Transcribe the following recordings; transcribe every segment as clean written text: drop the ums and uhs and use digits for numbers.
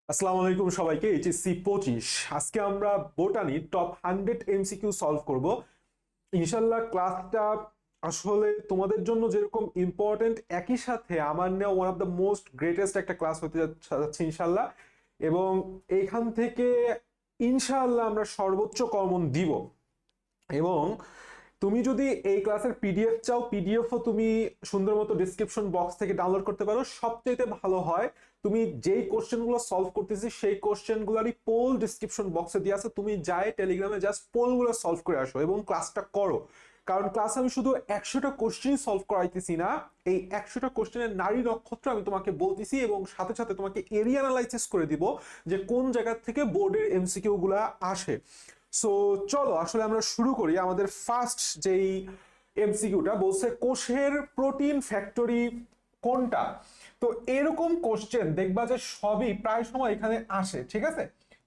আসসালামু আলাইকুম সবাইকে। এইচএসসি 25 আজকে আমরা বোটানি টপ 100 এমসিকিউ সলভ করব ইনশাল্লাহ। ক্লাসটা আসলে তোমাদের জন্য যেরকম ইম্পর্টেন্ট, একই সাথে আমার নেওয়া one of the most greatest একটা ক্লাস হতে যাচ্ছে ইনশাল্লাহ। এবং এইখান থেকে ইনশাল্লাহ আমরা সর্বোচ্চ কমন দিব। এবং তুমি যদি এই ক্লাসের পিডিএফ চাও, পিডিএফও তুমি সুন্দর মতো ডিসক্রিপশন বক্স থেকে ডাউনলোড করতে পারো। সবচেয়ে ভালো হয় তুমি যেই কোশ্চেনগুলো সলভ করতেছি সেই কোশ্চেনগুলোরই পোল ডিসক্রিপশন বক্সে দিয়ে আছে, তুমি যাই টেলিগ্রামে জাস্ট পোলগুলো সলভ করে আসো এবং ক্লাসটা করো। কারণ ক্লাসে আমি শুধু 100টা কোশ্চেন সলভ করাইতেছি না, এই 100টা কোশ্চেনের নারী নক্ষত্র আমি তোমাকে বলতেছি এবং সাথে সাথে তোমাকে এরিয়া অ্যানালাইসিস করে দিব যে কোন জায়গা থেকে বোর্ডের এমসিকিউ গুলা আসে। সো চলো আসলে আমরা শুরু করি। আমাদের ফার্স্ট যেই এমসিকিউটা বলছে কোষের প্রোটিন ফ্যাক্টরি কোনটা। তো এরকম কোশ্চেন দেখবা যে সবই প্রায় সময় এখানে আসে, ঠিক আছে?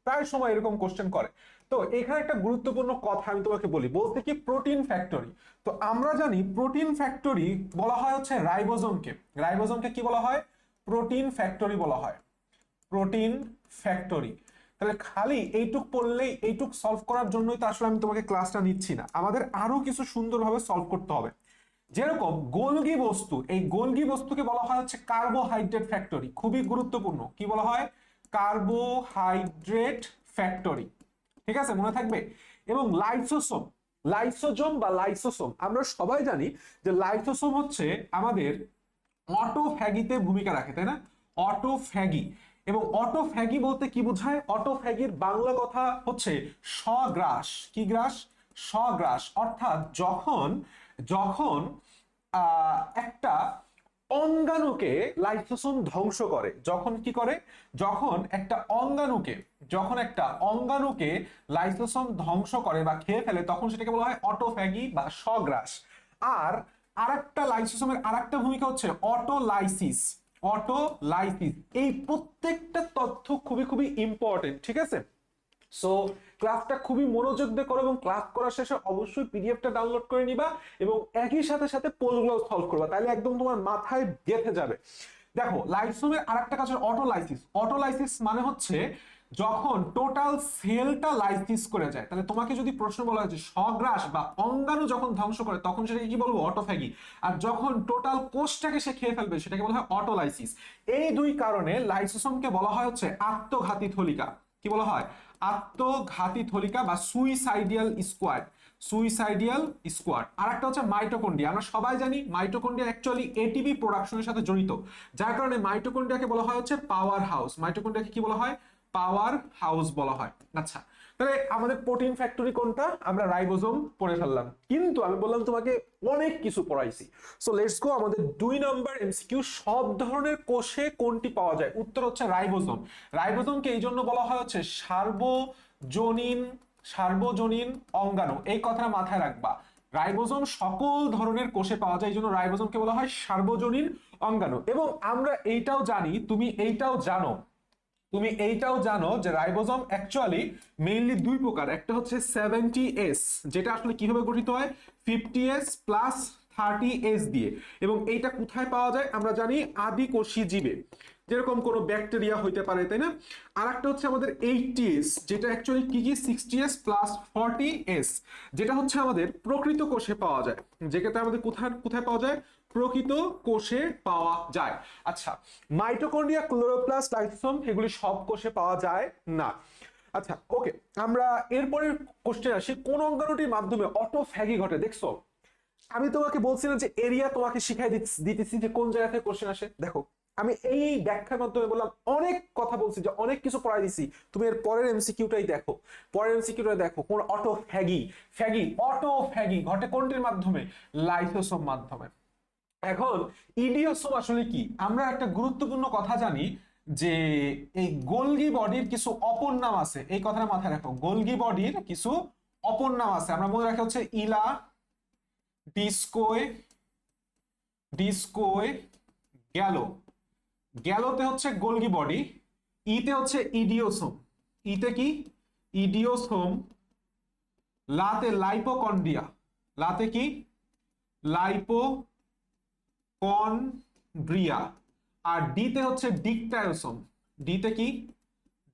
প্রায় সময় এরকম কোশ্চেন করে। তো এখানে একটা গুরুত্বপূর্ণ কথা আমি তোমাকে বলি, বলতে কি প্রোটিন ফ্যাক্টরি। তো আমরা জানি প্রোটিন ফ্যাক্টরি বলা হয় হচ্ছে রাইবোজোমকে। রাইবোজোমকে কি বলা হয়? প্রোটিন ফ্যাক্টরি বলা হয়, প্রোটিন ফ্যাক্টরি। তাহলে খালি এইটুক পড়লেই, এইটুক সলভ করার জন্যই তো আসলে আমি তোমাকে ক্লাসটা নিচ্ছি না, আমাদের আরো কিছু সুন্দরভাবে সলভ করতে হবে। যেরকম গোলগি বস্তু, এই গোলগি বস্তুকে বলা হয় হচ্ছে কার্বোহাইড্রেট ফ্যাক্টরি। খুবই গুরুত্বপূর্ণ, কি বলা হয়? কার্বোহাইড্রেট ফ্যাক্টরি, ঠিক আছে? মনে থাকবে। এবং লাইসোসোম, লাইসোজোম বা লাইসোসোম, আমরা সবাই জানি যে লাইসোসোম হচ্ছে আমাদের অটোফ্যাগিতে ভূমিকা রাখে, তাই না? অটোফ্যাগি। এবং অটোফ্যাগি বলতে কি বোঝায়? অটোফ্যাগির বাংলা কথা হচ্ছে স্বগ্রাস। কি গ্রাস? স্বগ্রাস। অর্থাৎ যখন যখন একটা অঙ্গাণুকে লাইসোসোম ধ্বংস করে, যখন কি করে? যখন একটা অঙ্গাণুকে, যখন একটা অঙ্গাণুকে লাইসোসোম ধ্বংস করে বা খেয়ে ফেলে, তখন সেটাকে বলা হয় অটোফ্যাগি বা স্বগ্রাস। আর আরেকটা লাইসোসোমের আরেকটা ভূমিকা হচ্ছে অটোলাইসিস। অটোলাইসিস। এই প্রত্যেকটা তথ্য খুবই খুবই ইম্পর্টেন্ট, ঠিক আছে? সো ক্লাসটা খুবই মনোযোগ দিয়ে করো এবং ক্লাস করার শেষে অবশ্যই পিডিএফটা ডাউনলোড করে নিবা এবং একই সাথে সাথে পোলগুলো সলভ করবা, তাহলে একদম তোমার মাথায় গেঁথে যাবে। দেখো লাইসোমের আরেকটা কাজ হচ্ছে অটোলাইসিস। অটোলাইসিস মানে হচ্ছে যখন টোটাল সেলটা লাইসিস করে যায়। তাহলে তোমাকে যদি প্রশ্ন বলা হয় যে স্বগ্রাস বা অঙ্গাণু যখন ধ্বংস করে, তখন সেটাকে কি বলবো? অটোফ্যাগি। আর যখন টোটাল কোষটাকে সে খেয়ে ফেলবে, সেটাকে বলা হয় অটোলাইসিস। এই দুই কারণে লাইসোসোমকে বলা হয় হচ্ছে আত্মঘাতী থলিকা। কি বলা হয়? আত্মঘাতী থলিকা বা সুইসাইডিয়াল স্কোয়াড। Suicidal squad. আর একটা হচ্ছে মাইটোকন্ড্রিয়া। আমরা সবাই জানি মাইটোকন্ড্রিয়া অ্যাকচুয়ালি এটিপি প্রোডাকশনের সাথে জড়িত, যার কারণে মাইটোকন্ড্রিয়াকে বলা হয় হচ্ছে পাওয়ার হাউস। মাইটোকন্ড্রিয়াকে কি বলা হয়? পাওয়ার হাউস বলা হয়। আচ্ছা, তাহলে আমাদের প্রোটিন ফ্যাক্টরি কোনটা? আমরা রাইবোজোম পড়ে ফেললাম, কিন্তু আমি বললাম তোমাকে অনেক কিছু পড়াইছি। So let's go. আমাদের 2 নম্বর এমসিকিউ, সব ধরনের কোষে কোনটি পাওয়া যায়? উত্তর হচ্ছে রাইবোজোম। রাইবোজোমকে এই জন্য বলা হয় হচ্ছে সার্বজনীন, সার্বজনীন অঙ্গাণু। এই কথাটা মাথায় রাখবা। রাইবোজোম সকল ধরনের কোষে পাওয়া যায়, এই জন্য রাইবোজোমকে বলা হয় সার্বজনীন অঙ্গাণু। এবং আমরা এইটাও জানি, তুমি এইটাও জানো, তুমি এইটাও জানো যে রাইবোজোম অ্যাকচুয়ালি মেইনলি দুই প্রকার। একটা হচ্ছে 70S, যেটা আসলে কিভাবে গঠিত হয়? 50S প্লাস 30S দিয়ে। এবং এইটা কোথায় পাওয়া যায়? আমরা জানি আদিকোষী জীবে, যেরকম কোনো ব্যাকটেরিয়া হইতে পারে, তাই না? আর একটা হচ্ছে আমাদের 80S, যেটা অ্যাকচুয়ালি কি কি 60S প্লাস 40S, যেটা হচ্ছে আমাদের প্রকৃত কোষে পাওয়া যায়। যেটাতে আমাদের কোথায় কোথায় পাওয়া যায়? প্রকৃত কোষে পাওয়া যায়। আচ্ছা, মাইটোকন্ড্রিয়া, ক্লোরোপ্লাস্ট, লাইসোসোম এগুলি সব কোষে পাওয়া যায় না। আচ্ছা ওকে, আমরা এরপরের কোশ্চেন আসি। কোন অঙ্গাণুটির মাধ্যমে অটোফ্যাগি ঘটে? দেখছো, আমি তোমাকে বলছিলাম যে এরিয়া তোমাকে শিখাই দিতেছি যে কোন জায়গা থেকে কোশ্চেন আসে। দেখো আমি এই ব্যাখ্যার মাধ্যমে বললাম, অনেক কথা বলছি, যে অনেক কিছু পড়াই দিছি। তুমি এর পরের এমসিকিউটাই দেখো, পরের এমসিকিউটা দেখো। কোন অটোফ্যাগি, ফ্যাগি অটোফ্যাগি ঘটে কোনটির মাধ্যমে? লাইসোসোম মাধ্যমে। এখন ইডিওসোম আসলে কি? আমরা একটা গুরুত্বপূর্ণ কথা জানি যে এই গোলগি বডির কিছু অপর নাম আছে। এই কথাটা মাথায় রাখো, গোলগি বডির কিছু অপর নাম আছে। আমরা মনে রাখি হচ্ছে ইলা, ডিস্কোয়, ডিস্কোয়, গ্যালো। গ্যালোতে হচ্ছে গোলগি বডি, ইতে হচ্ছে ইডিওসোম। ইতে কি? ইডিওসোম। লাতে লাইপোকন্ড্রিয়া। লাতে কি? লাইপোকন্ড্রিয়া। আর ডিতে হচ্ছে ডিকটায়োসোম। ডিতে কি?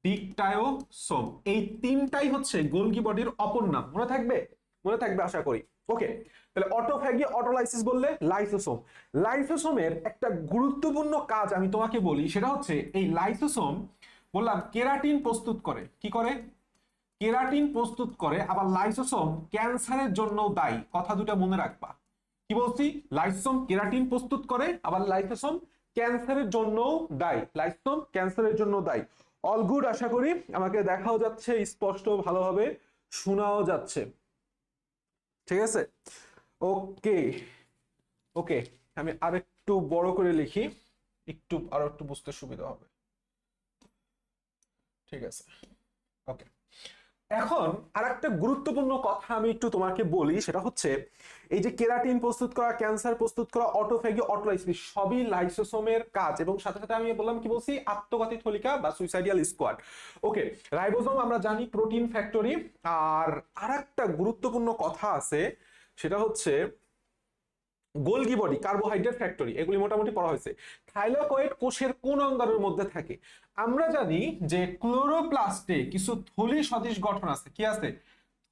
ডিকটায়োসোম। এই তিনটাই হচ্ছে গোলগি বডির অপর নাম, মনে থাকবে? মনে থাকবে আশা করি। ওকে, তাহলে অটোফ্যাগি, অটোলাইসিস বললে লাইসোসোম। লাইসোসোমের একটা গুরুত্বপূর্ণ কাজ আমি তোমাকে বলি, সেটা হচ্ছে এই লাইসোসোম বললাম কেরাটিন প্রস্তুত করে। কি করে? কেরাটিন প্রস্তুত করে। আবার লাইসোসোম ক্যান্সারের জন্য দায়ী, কথা দুটো মনে রাখবা। কি বলছি? লাইসোসোম কেরাটিন প্রস্তুত করে, আবার লাইসোসোম ক্যান্সারের জন্য দায়ী। লাইসোসোম ক্যান্সারের জন্য দায়ী। অল গুড, আশা করি আমাকে দেখাও যাচ্ছে, স্পষ্ট ভালোভাবে শোনাও যাচ্ছে। ঠিক আছে, ওকে ওকে। আমি আরেকটু বড় করে লিখি, আরো একটু বুঝতে সুবিধা হবে। ঠিক আছে, ওকে। এখন আরেকটা গুরুত্বপূর্ণ কথা আমি একটু তোমাকে বলি, সেটা হচ্ছে এই যে কেরাটিন প্রস্তুত করা, ক্যান্সার প্রস্তুত করা, অটোফ্যাগি, অটোলাইসিস সবই লাইসোসোমের কাজ। এবং সাথে সাথে আমি বললাম কি বলছি, আত্মঘাতী থলিকা বা সুইসাইডিয়াল স্কোয়াড। ওকে, রাইবোসোম আমরা জানি প্রোটিন ফ্যাক্টরি। আর আরেকটা গুরুত্বপূর্ণ কথা আছে, সেটা হচ্ছে গোলগি বডি, কার্বোহাইড্রেট ফ্যাক্টরি। এগুলি মোটামুটি পড়া হয়েছে। থাইলাকয়েড কোষের কোন অঙ্গাণুর মধ্যে থাকে? আমরা জানি যে ক্লোরোপ্লাস্টে কিছু থলি সদৃশ গঠন আছে। কি আছে?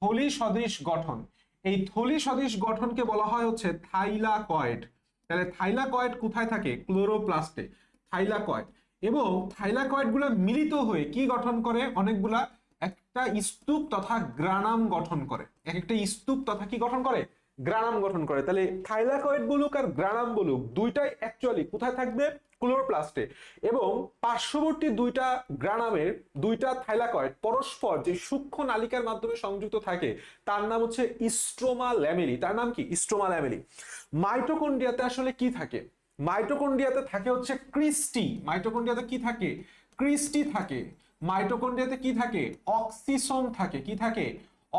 থলি সদৃশ গঠন। এই থলি সদৃশ গঠনকে বলা হয় হচ্ছে থাইলাকয়েড। তাহলে থাইলাকয়েড কোথায় থাকে? ক্লোরোপ্লাস্টে। থাইলাকয়েড এবং থাইলাকয়েড গুলা মিলিত হয়ে কি গঠন করে? অনেকগুলা একটা স্তূপ তথা গ্রানাম গঠন করে। এক একটা স্তূপ তথা কি গঠন করে? গ্রানাম গঠন করে। তাহলে থাইলাকয়েড বলুক আর গ্রানাম বলুক, দুইটাই অ্যাকচুয়ালি কোথায় থাকবে? ক্লোরোপ্লাস্টে। এবং পার্শ্ববর্তী দুইটা গ্রানামের দুইটা থাইলাকয়েড পরস্পর যে সূক্ষ্ম নালিকার মাধ্যমে সংযুক্ত থাকে তার নাম হচ্ছে স্ট্রোমা ল্যামেলি। তার নাম কি? Stroma lamellae. মাইটোকন্ড্রিয়াতে আসলে কি থাকে? মাইটোকন্ড্রিয়াতে থাকে হচ্ছে ক্রিস্টি। মাইটোকন্ড্রিয়াতে কি থাকে? ক্রিস্টি থাকে। মাইটোকন্ড্রিয়াতে কি থাকে? অক্সিসোম থাকে। কি থাকে?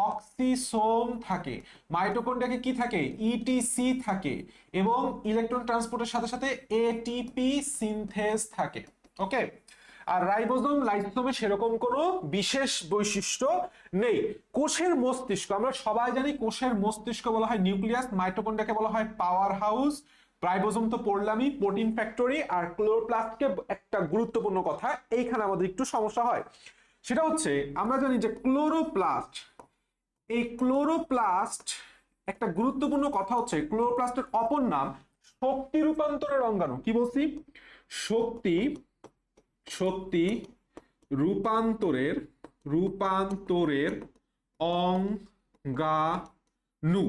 অক্সিসোম থাকে। মাইটোকন্ড্রিয়াকে কি থাকে? ইটিসি থাকে। এবং ইলেকট্রন ট্রান্সপোর্টের সাথে সাথে এটিপি সিনথেস থাকে। ওকে, আর রাইবোসোম লাইসোসোমে সেরকম কোনো বিশেষ বৈশিষ্ট্য নেই। কোষের মস্তিষ্ক, আমরা সবাই জানি কোষের মস্তিষ্ক বলা হয় নিউক্লিয়াস, মাইটোকন্ড্রিয়াকে বলা হয় পাওয়ার হাউস, রাইবোসোম তো পড়লামই প্রোটিন ফ্যাক্টরি, আর ক্লোরোপ্লাস্টকে একটা গুরুত্বপূর্ণ কথা এইখানে আমাদের একটু সমস্যা হয়, সেটা হচ্ছে আমরা জানি যে ক্লোরোপ্লাস্ট, এই ক্লোরোপ্লাস্ট একটা গুরুত্বপূর্ণ কথা হচ্ছে ক্লোরোপ্লাস্টের অপর নাম শক্তি রূপান্তরের অঙ্গাণু। কি বলছি? শক্তি শক্তি রূপান্তরের অঙ্গাণু।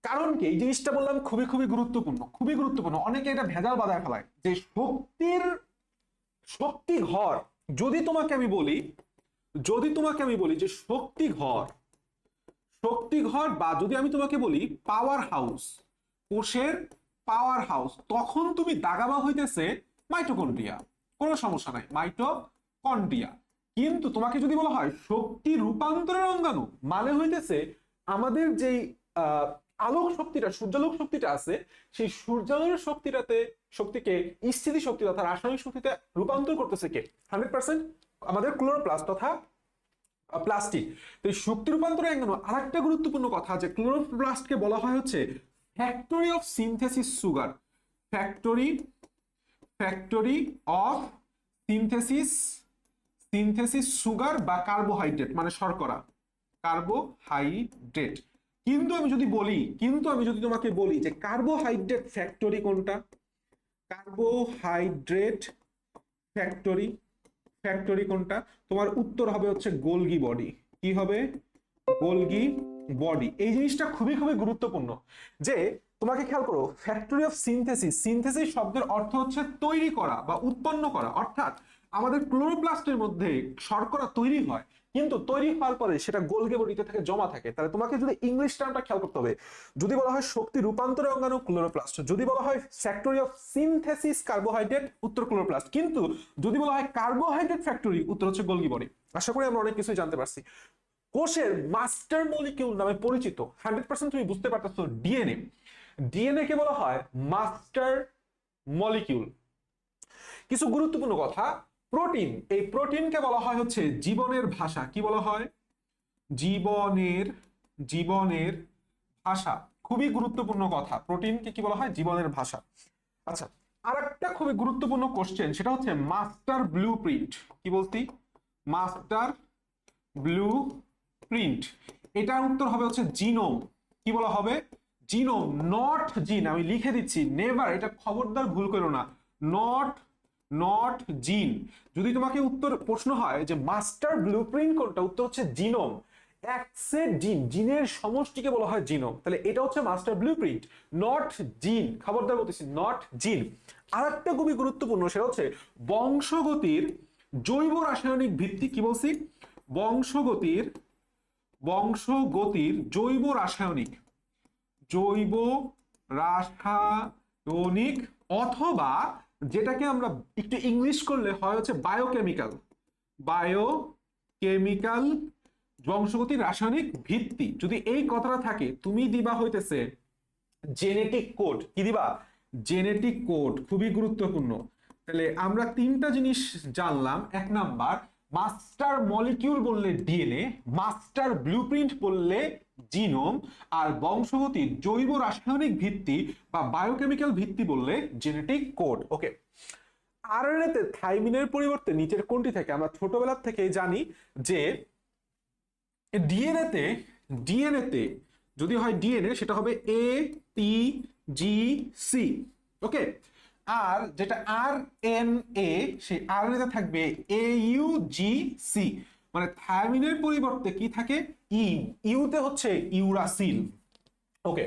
কারণ কি এই জিনিসটা বললাম খুবই খুবই গুরুত্বপূর্ণ, খুবই গুরুত্বপূর্ণ। অনেকে এটা ভেজাল বাঁধায় ফেলায় যে শক্তি ঘর। যদি তোমাকে আমি বলি যে শক্তি ঘর বা যদি আমি তোমাকে বলি পাওয়ার হাউস, কোষের পাওয়ার হাউস, তখন তুমি দাগাবা হইতেছে মাইটোকন্ড্রিয়া, কোনো সমস্যা নাই, মাইটোকন্ড্রিয়া। কিন্তু তোমাকে যদি বলা হয় শক্তি রূপান্তরের অঙ্গাণু, মানে হইতেছে আমাদের যেই আলোক শক্তিটা, সূর্যালোক শক্তিটা আছে, সেই সূর্যালোকের শক্তিকে স্থিতি শক্তি তথা রাসায়নিক শক্তিতে রূপান্তর করতেছে কে? 100% আমাদের ক্লোরোপ্লাস্ট তথা প্লাস্টিক। তো এই শক্তি রূপান্তরের অঙ্গাণু আরেকটা গুরুত্বপূর্ণ কথা, যে ক্লোরোপ্লাস্টকে বলা হয় হচ্ছে factory of synthesis sugar. Factory of synthesis sugar বা কার্বোহাইড্রেট, মানে শর্করা, কার্বোহাইড্রেট। কিন্তু আমি যদি তোমাকে বলি যে কার্বোহাইড্রেট ফ্যাক্টরি কোনটা? কার্বোহাইড্রেট ফ্যাক্টরি কোনটা? তোমার উত্তর হবে হচ্ছে গোলগি বডি। কি হবে? Golgi body. এই জিনিসটা খুবই খুবই গুরুত্বপূর্ণ যে তোমাকে খেয়াল করো, ফ্যাক্টরি অফ সিনথেসিস শব্দের অর্থ হচ্ছে তৈরি করা বা উৎপন্ন করা। অর্থাৎ আমাদের ক্লোরোপ্লাস্টের মধ্যে শর্করা তৈরি হয়, কিন্তু তৈরি হওয়ার পরে সেটা গোলগি বডিতে থেকে জমা থাকে। তাহলে তোমাকে যদি ইংলিশ টার্মটা খেয়াল করতে হবে, যদি বলা হয় শক্তি রূপান্তরের অঙ্গাণু ক্লোরোপ্লাস্ট, যদি বলা হয় ফ্যাক্টরি অফ সিনথেসিস কার্বোহাইড্রেট, উত্তর ক্লোরোপ্লাস্ট। কিন্তু যদি বলা হয় কার্বোহাইড্রেট ফ্যাক্টরি, উত্তর হচ্ছে গোলগি বডি। আশা করি আমরা অনেক কিছুই জানতে পারছি। কোষের মাস্টার মলিকিউল নামে পরিচিত 100% তুমি বুঝতে পারতেছো ডিএনএ কে বলা হয় মাস্টার মলিকিউল। কিছু গুরুত্বপূর্ণ কথা, প্রোটিন, এই প্রোটিনকে বলা হয় হচ্ছে জীবনের ভাষা। কি বলা হয়? জীবনের ভাষা। খুবই গুরুত্বপূর্ণ কথা, প্রোটিনকে কি বলা হয়? জীবনের ভাষা। আচ্ছা, আরেকটা খুবই গুরুত্বপূর্ণ কোশ্চেন, সেটা হচ্ছে মাস্টার ব্লুপ্রিন্ট। কি বলতি? মাস্টার ব্লু প্রিন্ট, এটার উত্তর হবে হচ্ছে জিনোম। কি বলা হবে? জিনোম, নট জিন। আমি লিখে দিচ্ছি, নেভার, এটা খবরদার ভুল করো না, নট নট জিন। যদি তোমাকে উত্তর প্রশ্ন হয় যে মাস্টার ব্লুপ্রিন্ট কোনটা, উত্তর হচ্ছে জিনোম। এক সেট জিন, জিনের সমষ্টিকে বলা হয় জিনোম, তাহলে এটা হচ্ছে মাস্টার ব্লুপ্রিন্ট, নট জিন। খবরদার বলতেছি, নট জিন। আর একটা খুবই গুরুত্বপূর্ণ, সেটা হচ্ছে বংশগতির জৈব রাসায়নিক ভিত্তি। কি বলছি? বংশগতির জৈব রাসায়নিক, জৈব রাসায়নিক, অথবা যেটাকে আমরা একটু ইংলিশ করলে হয় হচ্ছে বায়োকেমিক্যাল, বায়োকেমিক্যাল বংশগতির রাসায়নিক ভিত্তি। যদি এই কথাটা থাকে, তুমি দিবা হইতেছে জেনেটিক কোড। কি দিবা? জেনেটিক কোড, খুবই গুরুত্বপূর্ণ। তাহলে আমরা তিনটা জিনিস জানলাম। এক নাম্বার, মাস্টার মলিকিউল বললে ডিএনএ, মাস্টার ব্লুপ্রিন্ট বললে জিনোম, আর বংশগতির জৈব রাসায়নিক ভিত্তি বা বায়োকেমিক্যাল ভিত্তি বললে জেনেটিক কোড। ওকে, আরএনএ তে থাইমিনের পরিবর্তে নিচের কোনটি থেকে? আমরা ছোটবেলা থেকেই জানি যে ডিএনএ তে যদি হয় ডিএনএ, সেটা হবে এ টি জি সি। ওকে, আর যেটা আর এন এ, সেই আরএনএ তে থাকবে এ ইউ জি সি। মানে থাইমিনের পরিবর্তে কি থাকে? ইউতে হচ্ছে ইউরাসিল। ওকে,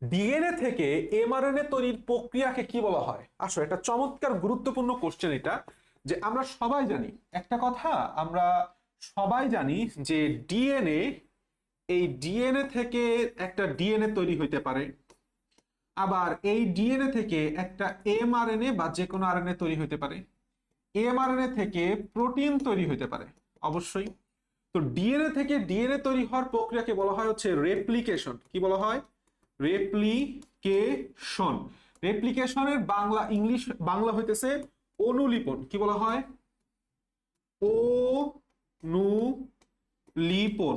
ডিএনএ থেকে এমআরএনএ তৈরির প্রক্রিয়াকে কি বলা হয়? আসলে একটা চমৎকার গুরুত্বপূর্ণ কোশ্চেন এটা। যে আমরা সবাই জানি একটা কথা, আমরা সবাই জানি যে এই ডিএনএ থেকে একটা ডিএনএ তৈরি হইতে পারে, আবার এই ডিএনএ থেকে একটা এমআরএনএ বা যে কোনো আরএনএ তৈরি হইতে পারে, এমআরএনএ থেকে প্রোটিন তৈরি হইতে পারে অবশ্যই। তো ডিএনএ থেকে ডিএনএ তৈরি হওয়ার প্রক্রিয়াকে বলা হয় হচ্ছে রেপ্লিকেশন। কি বলা হয়? রেপ্লিকেশন। রেপ্লিকেশনের বাংলা হইতেছে অনুলিপন। কি বলা হয়? অনুলিপন।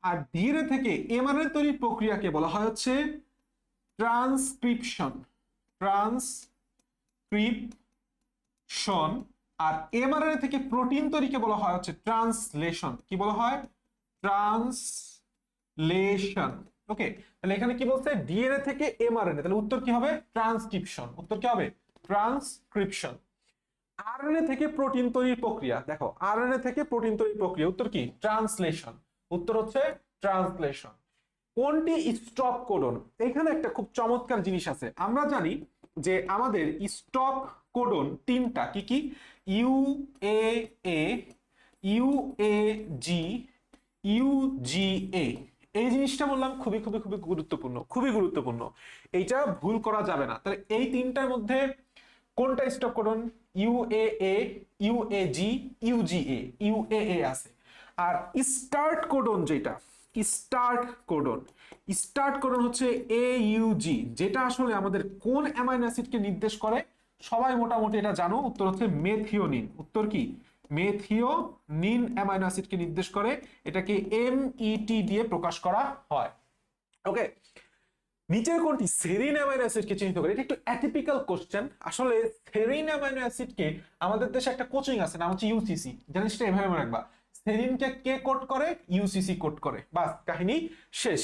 আর ডিএনএ থেকে এমআরএনএ তৈরির প্রক্রিয়াকে বলা হয় হচ্ছে ট্রান্সক্রিপশন। ট্রান্সক্রিপশন। আর এমআরএনএ থেকে প্রোটিন তৈরিকে বলা হয় হচ্ছে ট্রান্সলেশন। কি বলা হয়? ট্রান্সলেশন। ওকে, তাহলে এখানে কি বলছে? ডিএনএ থেকে এমআরএনএ, তাহলে উত্তর কি হবে? ট্রান্সক্রিপশন। উত্তর কি হবে? ট্রান্সক্রিপশন। আরএনএ থেকে প্রোটিন তৈরির প্রক্রিয়া, দেখো আরএনএ থেকে প্রোটিন তৈরির প্রক্রিয়া, উত্তর কি? ট্রান্সলেশন। উত্তর হচ্ছে ট্রান্সলেশন। কোনটি স্টপ কোডন? এখানে একটা খুব চমৎকার জিনিস আছে। আমরা জানি যে আমাদের স্টপ কোডন তিনটা। কি কি? ইউএএ, ইউএজি, ইউজিএ। এই জিনিসটা বললাম খুবই খুবই খুবই গুরুত্বপূর্ণ, খুবই গুরুত্বপূর্ণ। এইটা ভুল করা যাবে না। তাহলে এই তিনটার মধ্যে কোনটা স্টপ কোডন? ইউএএ, ইউএজি, ইউজিএ। ইউএএ আছে। আর স্টার্ট কোডন যেটা, স্টার্ট কোডন হচ্ছে এইউজি, যেটা আসলে আমাদের কোন অ্যামাইনো অ্যাসিডকে নির্দেশ করে? সবাই মোটামুটি এটা জানো, উত্তর হচ্ছে মেথিওনিন। উত্তর কি? মেথিওনিন অ্যামাইনো অ্যাসিডকে নির্দেশ করে। এটাকে এমইটি দিয়ে প্রকাশ করা হয়। ওকে, নিচের কোনটি সেরিন অ্যামাইনো অ্যাসিডকে চিহ্নিত করে? এটা একটু অ্যাটিপিক্যাল কোশ্চেন। আসলে সেরিন অ্যামাইনো অ্যাসিডকে আমাদের দেশে একটা কোচিং আছে, নাম হচ্ছে ইউসিসি। জিনিসটা এভাবে মনে রাখবা, সেরিনকে কে কোড করে? ইউসিসি কোড করে। বাস, কাহিনী শেষ।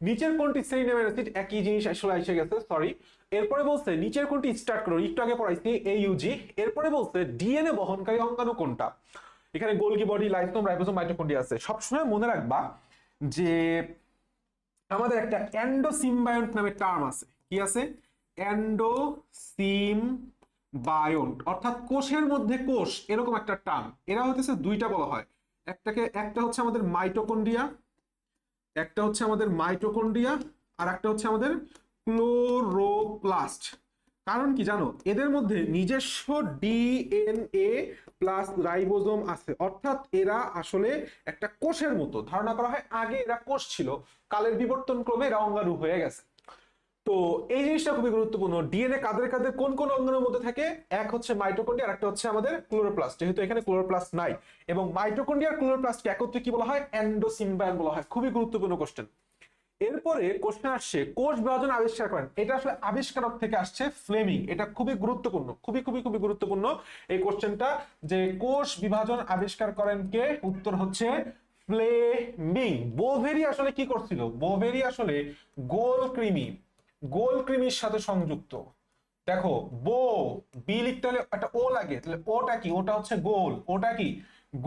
নিচের কোনটি সেরিন অ্যামাইনো অ্যাসিড? একই জিনিস আসলে এসে গেছে, সরি। এরপরে বলছে নিচের কোনটি স্টার্ট করো, একটু আগে পড়াইছি এইউজি। এরপরে বলছে ডিএনএ বহনকারী অঙ্গাণু কোনটা? এখানে গোলগি বডি, লাইসোম, রাইবোসোম, মাইটোকন্ড্রিয়া আছে। সবসময় মনে রাখবা যে আমাদের একটা এন্ডোসিম্বায়ন্ট নামে টার্ম আছে। কি আছে? এন্ডোসিম্বায়ন্ট, অর্থাৎ কোষের মধ্যে কোষ, এরকম একটা টার্ম। এরা হচ্ছে দুইটা বলা হয়। একটা হচ্ছে আমাদের মাইটোকন্ড্রিয়া, আর একটা হচ্ছে আমাদের ক্লোরোপ্লাস্ট। কারণ কি জানো? এদের মধ্যে নিজস্ব ডিএনএ প্লাস রাইবোজোম আছে, অর্থাৎ এরা আসলে একটা কোষের মতো। ধারণা করা হয় আগে এরা কোষ ছিল, কালের বিবর্তন ক্রমে এরা অঙ্গাণু হয়ে গেছে। তো এই জিনিসটা খুবই গুরুত্বপূর্ণ। ডিএনএ কাদের কাদের কোন কোন অঙ্গাণুর মধ্যে থাকে? এক হচ্ছে মাইটোকন্ড্রিয়া, আর একটা হচ্ছে আমাদের ক্লোরোপ্লাস্ট। যেহেতু এখানে ক্লোরোপ্লাস্ট নাই, এবং মাইটোকন্ড্রিয়া আর ক্লোরোপ্লাস্টকে একত্রে কি বলা হয়? এন্ডোসিম্বায়ন বলা হয়। খুবই গুরুত্বপূর্ণ কোশ্চেন। এরপরে কোশ্চেন আসছে কোষ বিভাজন আবিষ্কার করেন, এটা আসলে আবিষ্কারক থেকে আসছে ফ্লেমিং। এটা খুবই গুরুত্বপূর্ণ, খুবই খুবই খুবই গুরুত্বপূর্ণ এই কোশ্চেনটা, যে কোষ বিভাজন আবিষ্কার করেন কে? উত্তর হচ্ছে ফ্লেমিং। বোভেরি আসলে কি করছিল? বোভেরি আসলে গোল কৃমি, গোল কৃমির সাথে সংযুক্ত। দেখো বো, বি লিখতে হলে একটা ও লাগে, তাহলে ওটা কি? ওটা হচ্ছে গোল। ওটা কি?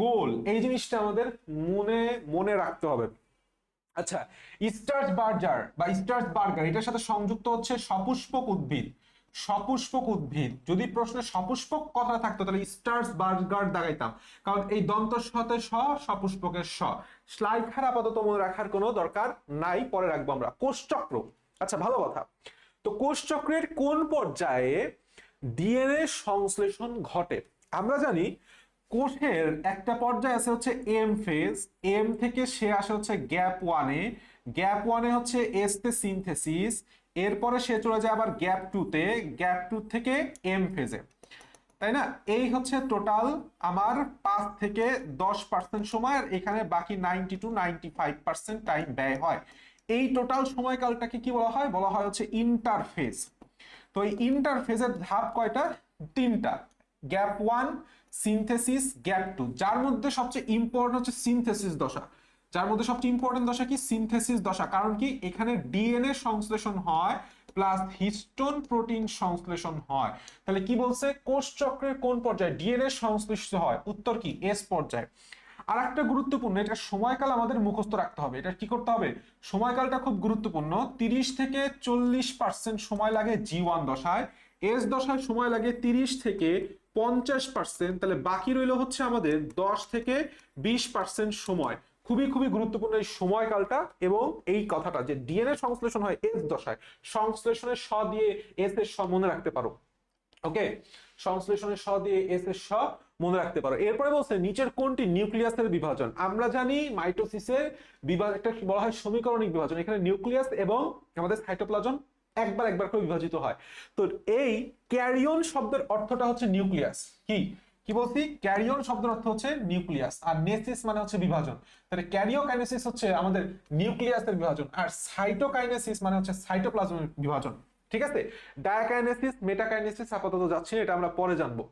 গোল। এই জিনিসটা আমাদের মনে মনে রাখতে হবে। আচ্ছা, স্টার্চ বার্জার বা স্টার্চ বার্গার এটার সাথে সংযুক্ত হচ্ছে সপুষ্পক উদ্ভিদ। সপুষ্পক উদ্ভিদ, যদি প্রশ্নে সপুষ্পক কথা থাকতো তাহলে স্টার্চ বার্গার দাগাইতাম, কারণ এই দন্ত সাথে সপুষ্পকের স্লাইখার আপাতত মনে রাখার কোনো দরকার নাই, পরে রাখবো আমরা। কোষচক্র, আচ্ছা ভালো কথা। তো কোষচক্রের কোন পর্যায়ে ডিএনএ সংশ্লেষণ ঘটে? আমরা জানি কোষের একটা পর্যায়ে আছে হচ্ছে এম ফেজ, এম থেকে সে আসে হচ্ছে গ্যাপ ওয়ানে, গ্যাপ ওয়ানে হচ্ছে এস তে সিনথেসিস, এরপরে সে চলে যায় আবার গ্যাপ টু তে, গ্যাপ টু থেকে এম ফেজে, তাই না? এই হচ্ছে টোটাল আমার 5 থেকে 10% সময়, আর এখানে বাকি 90 to 95% টাইম ব্যয় হয়। এই টোটাল সময়কালটাকে কি বলা হয়? বলা হয় হচ্ছে ইন্টারফেজ। তো এই ইন্টারফেজের ধাপ কয়টা? 3টা। Gap one, synthesis, gap two. যার মধ্যে সবচেয়ে ইম্পর্টেন্ট হচ্ছে সিনথেসিস দশা। যার মধ্যে সবচেয়ে ইম্পর্টেন্ট দশা কি? সিনথেসিস দশা। কারণ কি? এখানে ডিএনএ সংশ্লেষণ হয় প্লাস হিস্টোন প্রোটিন সংশ্লেষণ হয়। তাহলে কি বলছে? কোষ চক্রের কোন পর্যায়ে ডিএনএ সংশ্লিষ্ট হয়? উত্তর কি? এস পর্যায়ে। আর একটা গুরুত্বপূর্ণ, এটা সময়কাল আমাদের মুখস্থ রাখতে হবে। এটা কি করতে হবে? সময়কালটা খুব গুরুত্বপূর্ণ। 30 থেকে 40% সময় লাগে জি ওয়ান দশায়, এস দশায় সময় লাগে 30 থেকে 50%, তাহলে বাকি রইল হচ্ছে আমাদের 10 থেকে 20% সময়। খুবই খুবই গুরুত্বপূর্ণ এই সময়কালটা এবং এই কথাটা, যে ডিএনএ সংশ্লেষণ হয় এস দশায়, সংশ্লেষণের স দিয়ে এস এর স মনে রাখতে পারো। ওকে, সংশ্লেষণের স দিয়ে এস এর স মনে রাখতে পারো। এরপরে বলছে নিচের কোনটি নিউক্লিয়াসের বিভাজন? আমরা জানি মাইটোসিসের বিভাজন একটা বলা হয় সমীকরণিক বিভাজন, এখানে নিউক্লিয়াস এবং আমাদের সাইটোপ্লাজম একবার একবার করে বিভাজিত হয়। তো এই ক্যারিয়ন শব্দের অর্থটা হচ্ছে নিউক্লিয়াস। কি কি বলছি? ক্যারিয়ন শব্দের অর্থ হচ্ছে নিউক্লিয়াস, আর নেসিস মানে হচ্ছে বিভাজন। তাহলে ক্যারিওকাইনেসিস হচ্ছে আমাদের নিউক্লিয়াসের বিভাজন, আর সাইটোকাইনেসিস মানে হচ্ছে সাইটোপ্লাজমের বিভাজন। ঠিক আছে? ডায়াকাইনেসিস, মেটাকাইনেসিস আপাতত যাচ্ছে, এটা আমরা পরে জানবো।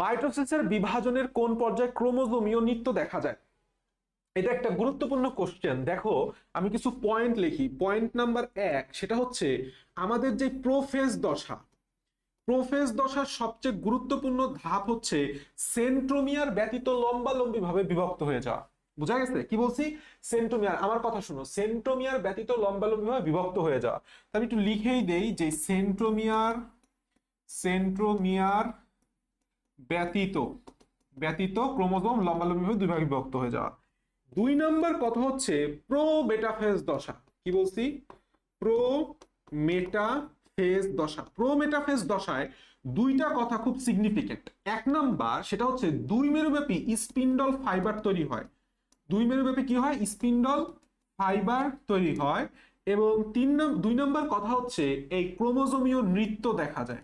মাইটোসিসের বিভাজনের কোন পর্যায়ে ক্রোমোজোমীয় নৃত্য দেখা যায়? এটা একটা গুরুত্বপূর্ণ কোশ্চেন। দেখো আমি কিছু পয়েন্ট লিখি। পয়েন্ট নাম্বার 1, সেটা হচ্ছে আমাদের যে প্রোফেজ দশা, প্রোফেজ দশার সবচেয়ে গুরুত্বপূর্ণ ধাপ হচ্ছে সেন্ট্রোমিয়ার ব্যতীত লম্বালম্বি ভাবে বিভক্ত হয়ে যাওয়া। বুঝা গেছে কি বলছি? সেন্ট্রোমিয়ার, আমার কথা শুনো, সেন্ট্রোমিয়ার ব্যতীত লম্বালম্বি ভাবে বিভক্ত হয়ে যাওয়া। আমি একটু লিখেই দেই যে সেন্ট্রোমিয়ার, সেন্ট্রোমিয়ার ব্যতীত, ব্যতীত ক্রোমোজোম লম্বালম্বিভাবে দুই ভাগে বিভক্ত হয়ে যাওয়া। 2 নম্বর কথা হচ্ছে প্রো মেটাফেজ দশা। কি বলছি? প্রো মেটাফেজ দশা। প্রো মেটাফেজ দশায় দুইটা কথা খুব সিগনিফিকেন্ট। 1 নাম্বার সেটা হচ্ছে 2 মেরুব্যাপী স্পিন্ডল ফাইবার তৈরি হয়। 2 মেরুব্যাপী কি হয়? স্পিন্ডল ফাইবার তৈরি হয়। এবং 2 নম্বর কথা হচ্ছে এই ক্রোমোজোমীয় নৃত্য দেখা যায়।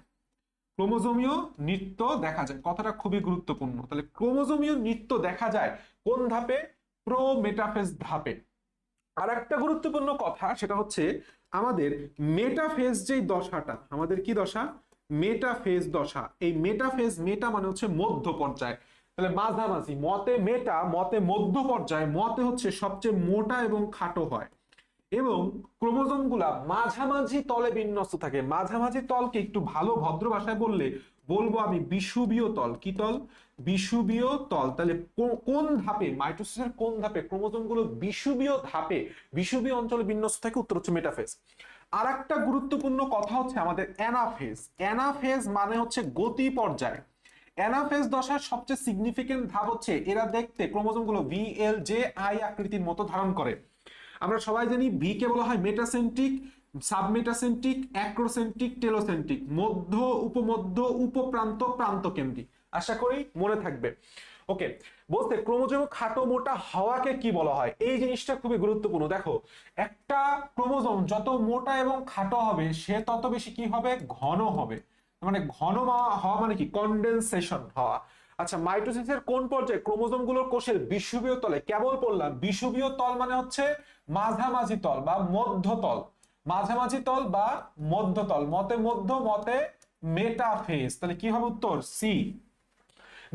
ক্রোমোজোমীয় নৃত্য দেখা যায়, কথাটা খুবই গুরুত্বপূর্ণ। তাহলে ক্রোমোজোমীয় নৃত্য দেখা যায় কোন ধাপে? প্রো মেটাফেজ ধাপে। আর একটা গুরুত্বপূর্ণ কথা সেটা হচ্ছে আমাদের মেটাফেজ যেই দশাটা, আমাদের কি দশা? মেটাফেজ দশা। এই মেটাফেজ, মেটা মানে হচ্ছে মধ্য পর্যায়, তাহলে মাঝামাঝি। মতে মেটা, মতে মধ্য পর্যায়, মতে হচ্ছে সবচেয়ে মোটা এবং খাটো হয়, এবং ক্রোমোজোম গুলা মাঝামাঝি তলে বিন্যস্ত থাকে। মাঝামাঝি তলকে একটু ভালো ভদ্র ভাষায় বলবো আমি বিষুবীয় তল। কি তল? বিষুবীয় তল। তাহলে কোন ধাপে, মাইটোসিসের কোন ধাপে ক্রোমোজোম গুলো বিষুবীয় ধাপে, বিষুবীয় অঞ্চলে বিন্যস্ত থাকে? উত্তর হচ্ছে মেটাফেজ। আর একটা গুরুত্বপূর্ণ কথা হচ্ছে আমাদের অ্যানাফেজ। অ্যানাফেজ মানে হচ্ছে গতি পর্যায়। অ্যানাফেজ দশার সবচেয়ে সিগনিফিকেন্ট ধাপ হচ্ছে এরা দেখতে ক্রোমোজোম গুলো VLJ-I আকৃতির মতো ধারণ করে। আমরা সবাই জানি ভি কে বলা হয় মেটাসেন্ট্রিক, সাবমেটাসেন্ট্রিক, অ্যাক্রোসেন্ট্রিক, টেলোসেন্ট্রিক, মধ্য, উপমধ্য, উপপ্রান্ত, প্রান্ত কেন্দ্রিক। আশা করি মনে থাকবে। ওকে, বলতে ক্রোমোজোম খাটো মোটা হওয়াকে কি বলা হয়? এই জিনিসটা খুবই গুরুত্বপূর্ণ। দেখো একটা ক্রোমোজোম যত মোটা এবং খাটো হবে সে তত বেশি কি হবে? ঘন হবে। মানে ঘন হওয়া মানে কি? কন্ডেনসেশন হওয়া। আচ্ছা, মাইটোসিসের কোন পর্যায়ে ক্রোমোজোম গুলোর কোষের বিষুবীয় তলে? কেবল বললাম বিষুবীয় তল মানে হচ্ছে মাঝামাঝি তল বা মধ্যতল, মাঝামাঝি তল বা মধ্যতল, মতে মধ্য মতে মেটাফেজ। তাহলে কি হবে উত্তর? সি।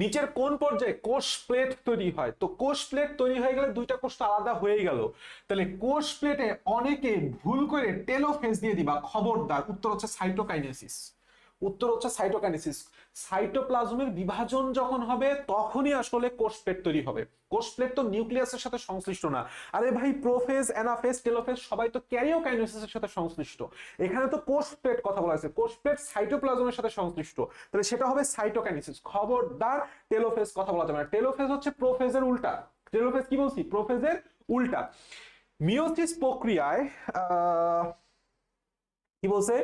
নিচের কোন পর্যায়ে কোষ প্লেট তৈরি হয়? তো কোষ প্লেট তৈরি হয়ে গেলে দুইটা কোষ তো আলাদা হয়ে গেল, তাহলে কোষ প্লেটে অনেকে ভুল করে টেলোফেজ দিয়ে দিবা, খবরদার। উত্তর হচ্ছে সাইটোকাইনেসিস। উত্তর হচ্ছে সাইটোকাইনেসিস। সাইটোপ্লাজমের বিভাজন যখন হবে তখনই আসলে কোষ প্লেট তৈরি হবে। কোষ প্লেট তো নিউক্লিয়াসের সাথে সংশ্লিষ্ট না। আরে ভাই, প্রোফেজ, অ্যানাফেজ, টেলোফেজ সবাই তো ক্যারিওকাইনেসিসের সাথে সংশ্লিষ্ট। এখানে তো কোষ প্লেট কথা বলা হয়েছে, কোষ প্লেট সাইটোপ্লাজমের সাথে সংশ্লিষ্ট, তাহলে সেটা হবে সাইটোকাইনেসিস। খবরদার টেলোফেজ কথা বলা যাবে না। টেলোফেজ হচ্ছে প্রোফেজের উল্টা। টেলোফেজ কি বলছি? প্রোফেজের উল্টা। মিওসিস প্রক্রিয়ায় কি বলছে?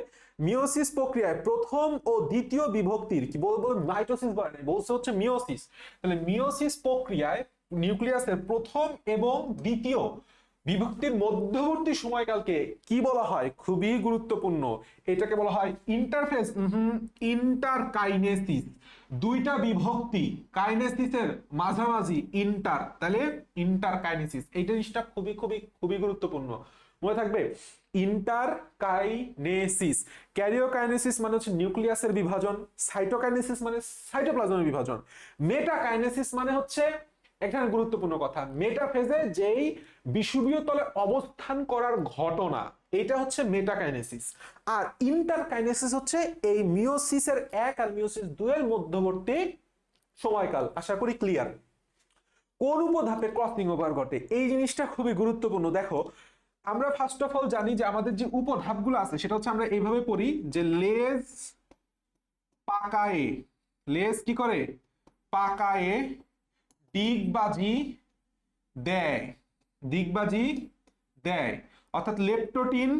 মিওসিস প্রক্রিয়ায় প্রথম ও দ্বিতীয় বিভক্তির কি বলবো? মাইটোসিস বলে নাই, বলছে হচ্ছে মিওসিস। তাহলে মিওসিস প্রক্রিয়ায় নিউক্লিয়াসের প্রথম এবং দ্বিতীয় বিভক্তির মধ্যবর্তী সময়কালকে কি বলা হয়? খুবই গুরুত্বপূর্ণ। এটাকে বলা হয় ইন্টারফেজ, ইন্টারকাইনেসিস। দুইটা বিভক্তি কাইনেসিসের মাঝামাঝি, ইন্টার, তাহলে ইন্টারকাইনেসিস। এই জিনিসটা খুবই খুবই খুবই গুরুত্বপূর্ণ, মনে থাকবে। ইন্টারকাইনেসিস। ক্যারিওকাইনেসিস মানে হচ্ছে নিউক্লিয়াসের বিভাজন, সাইটোকাইনেসিস মানে সাইটোপ্লাজমের বিভাজন, মেটাকাইনেসিস মানে হচ্ছে, এখানে গুরুত্বপূর্ণ কথা, মেটাফেজে যেই বিষুবীয় তলে অবস্থান করার ঘটনা, এটা হচ্ছে মেটাকাইনেসিস। আর ইন্টারকাইনেসিস হচ্ছে এই মিওসিসের 1 আর মিওসিস 2 এর মধ্যবর্তী সময়কাল। আশা করি ক্লিয়ার। কোন উপধাপে ক্রসিং ওভার ঘটে? এই জিনিসটা খুবই গুরুত্বপূর্ণ। দেখো, আমরা ফার্স্ট অফ অল জানি যে আমাদের যে উপধাপগুলো আছে সেটা হচ্ছে আমরা এইভাবে পড়ি যে লেজ পাকায়ে, লেজ কি করে? পাকায়ে দিগবাজি দেয়, দিগবাজি দেয়। অর্থাৎ লেপটোটিন,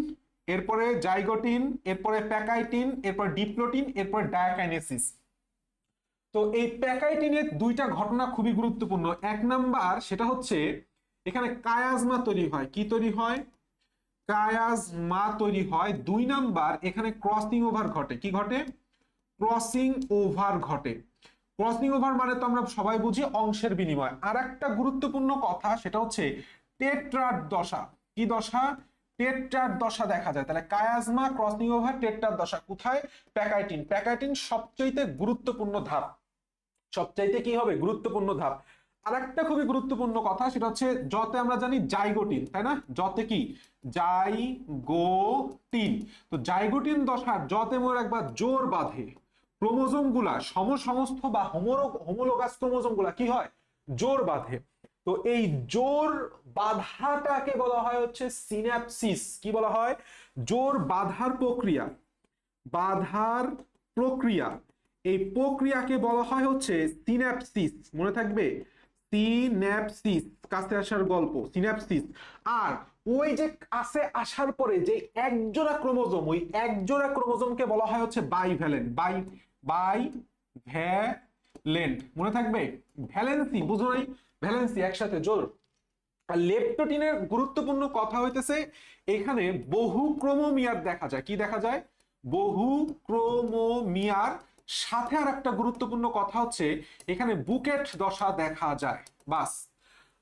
এরপরে জাইগোটিন, এরপরে প্যাকাইটিন, এরপর ডিপ্লোটিন, এরপর ডায়াকাইনেসিস। তো এই প্যাকাইটিনের দুইটা ঘটনা খুবই গুরুত্বপূর্ণ। এক নাম্বার সেটা হচ্ছে এখানে কায়াজমা তৈরি হয়। কি তৈরি হয়? কায়াজমা তৈরি হয়। 2 নাম্বার এখানে ক্রসিং ওভার ঘটে। কি ঘটে? ক্রসিং ওভার ঘটে। ক্রসিং ওভার মানে তো আমরা সবাই বুঝি অংশের বিনিময়। আর একটা গুরুত্বপূর্ণ কথা সেটা হচ্ছে টেট্রাড দশা। কি দশা? টেট্রাড দশা দেখা যায়। তাহলে কায়াজমা, ক্রসিং ওভার, টেট্রাড দশা কোথায়? প্যাকাইটিন। প্যাকাইটিন সবচেয়ে গুরুত্বপূর্ণ ধাপ, সবচাইতে কি হবে? গুরুত্বপূর্ণ ধাপ। আর একটা খুবই গুরুত্বপূর্ণ কথা সেটা হচ্ছে যতে আমরা জানি জাইগোটিন, তাই না? যতে কি? জাইগোটিন। তো জাইগোটিন দশার যতে মনে রাখবা জোর বাঁধে, ক্রোমোজোম গুলা সমসমস্ত বা হোমোলোগাস ক্রোমোজোম গুলা কি হয়? জোর বাঁধে। তো এই জোর বাঁধাটাকে বলা হয় হচ্ছে সিন্যাপসিস। কি বলা হয়? জোর বাঁধার প্রক্রিয়া, বাঁধার প্রক্রিয়া, এই প্রক্রিয়াকে বলা হয় হচ্ছে সিন্যাপসিস। মনে থাকবে, সিন্যাপসিস, কাছে আসার গল্প, সিন্যাপসিস। আর ওই যে কাছে আসার পরে যে একজোড়া ক্রোমোজোম, ওই একজোড়া ক্রোমোজোমকে বলা হয় হচ্ছে বাইভ্যালেন্ট। বাইভ্যালেন্ট মনে থাকবে। ভ্যালেন্সি বুঝো নাই? ভ্যালেন্সি একসাথে জোর। আর লেপটোটিনের গুরুত্বপূর্ণ কথা হইতেছে এখানে বহু ক্রোমোমিয়ার দেখা যায়। কি দেখা যায়? বহু ক্রোমোমিয়ার সাথে আর একটা গুরুত্বপূর্ণ কথা হচ্ছে এখানে বুকেট দশা দেখা যায়। বাস।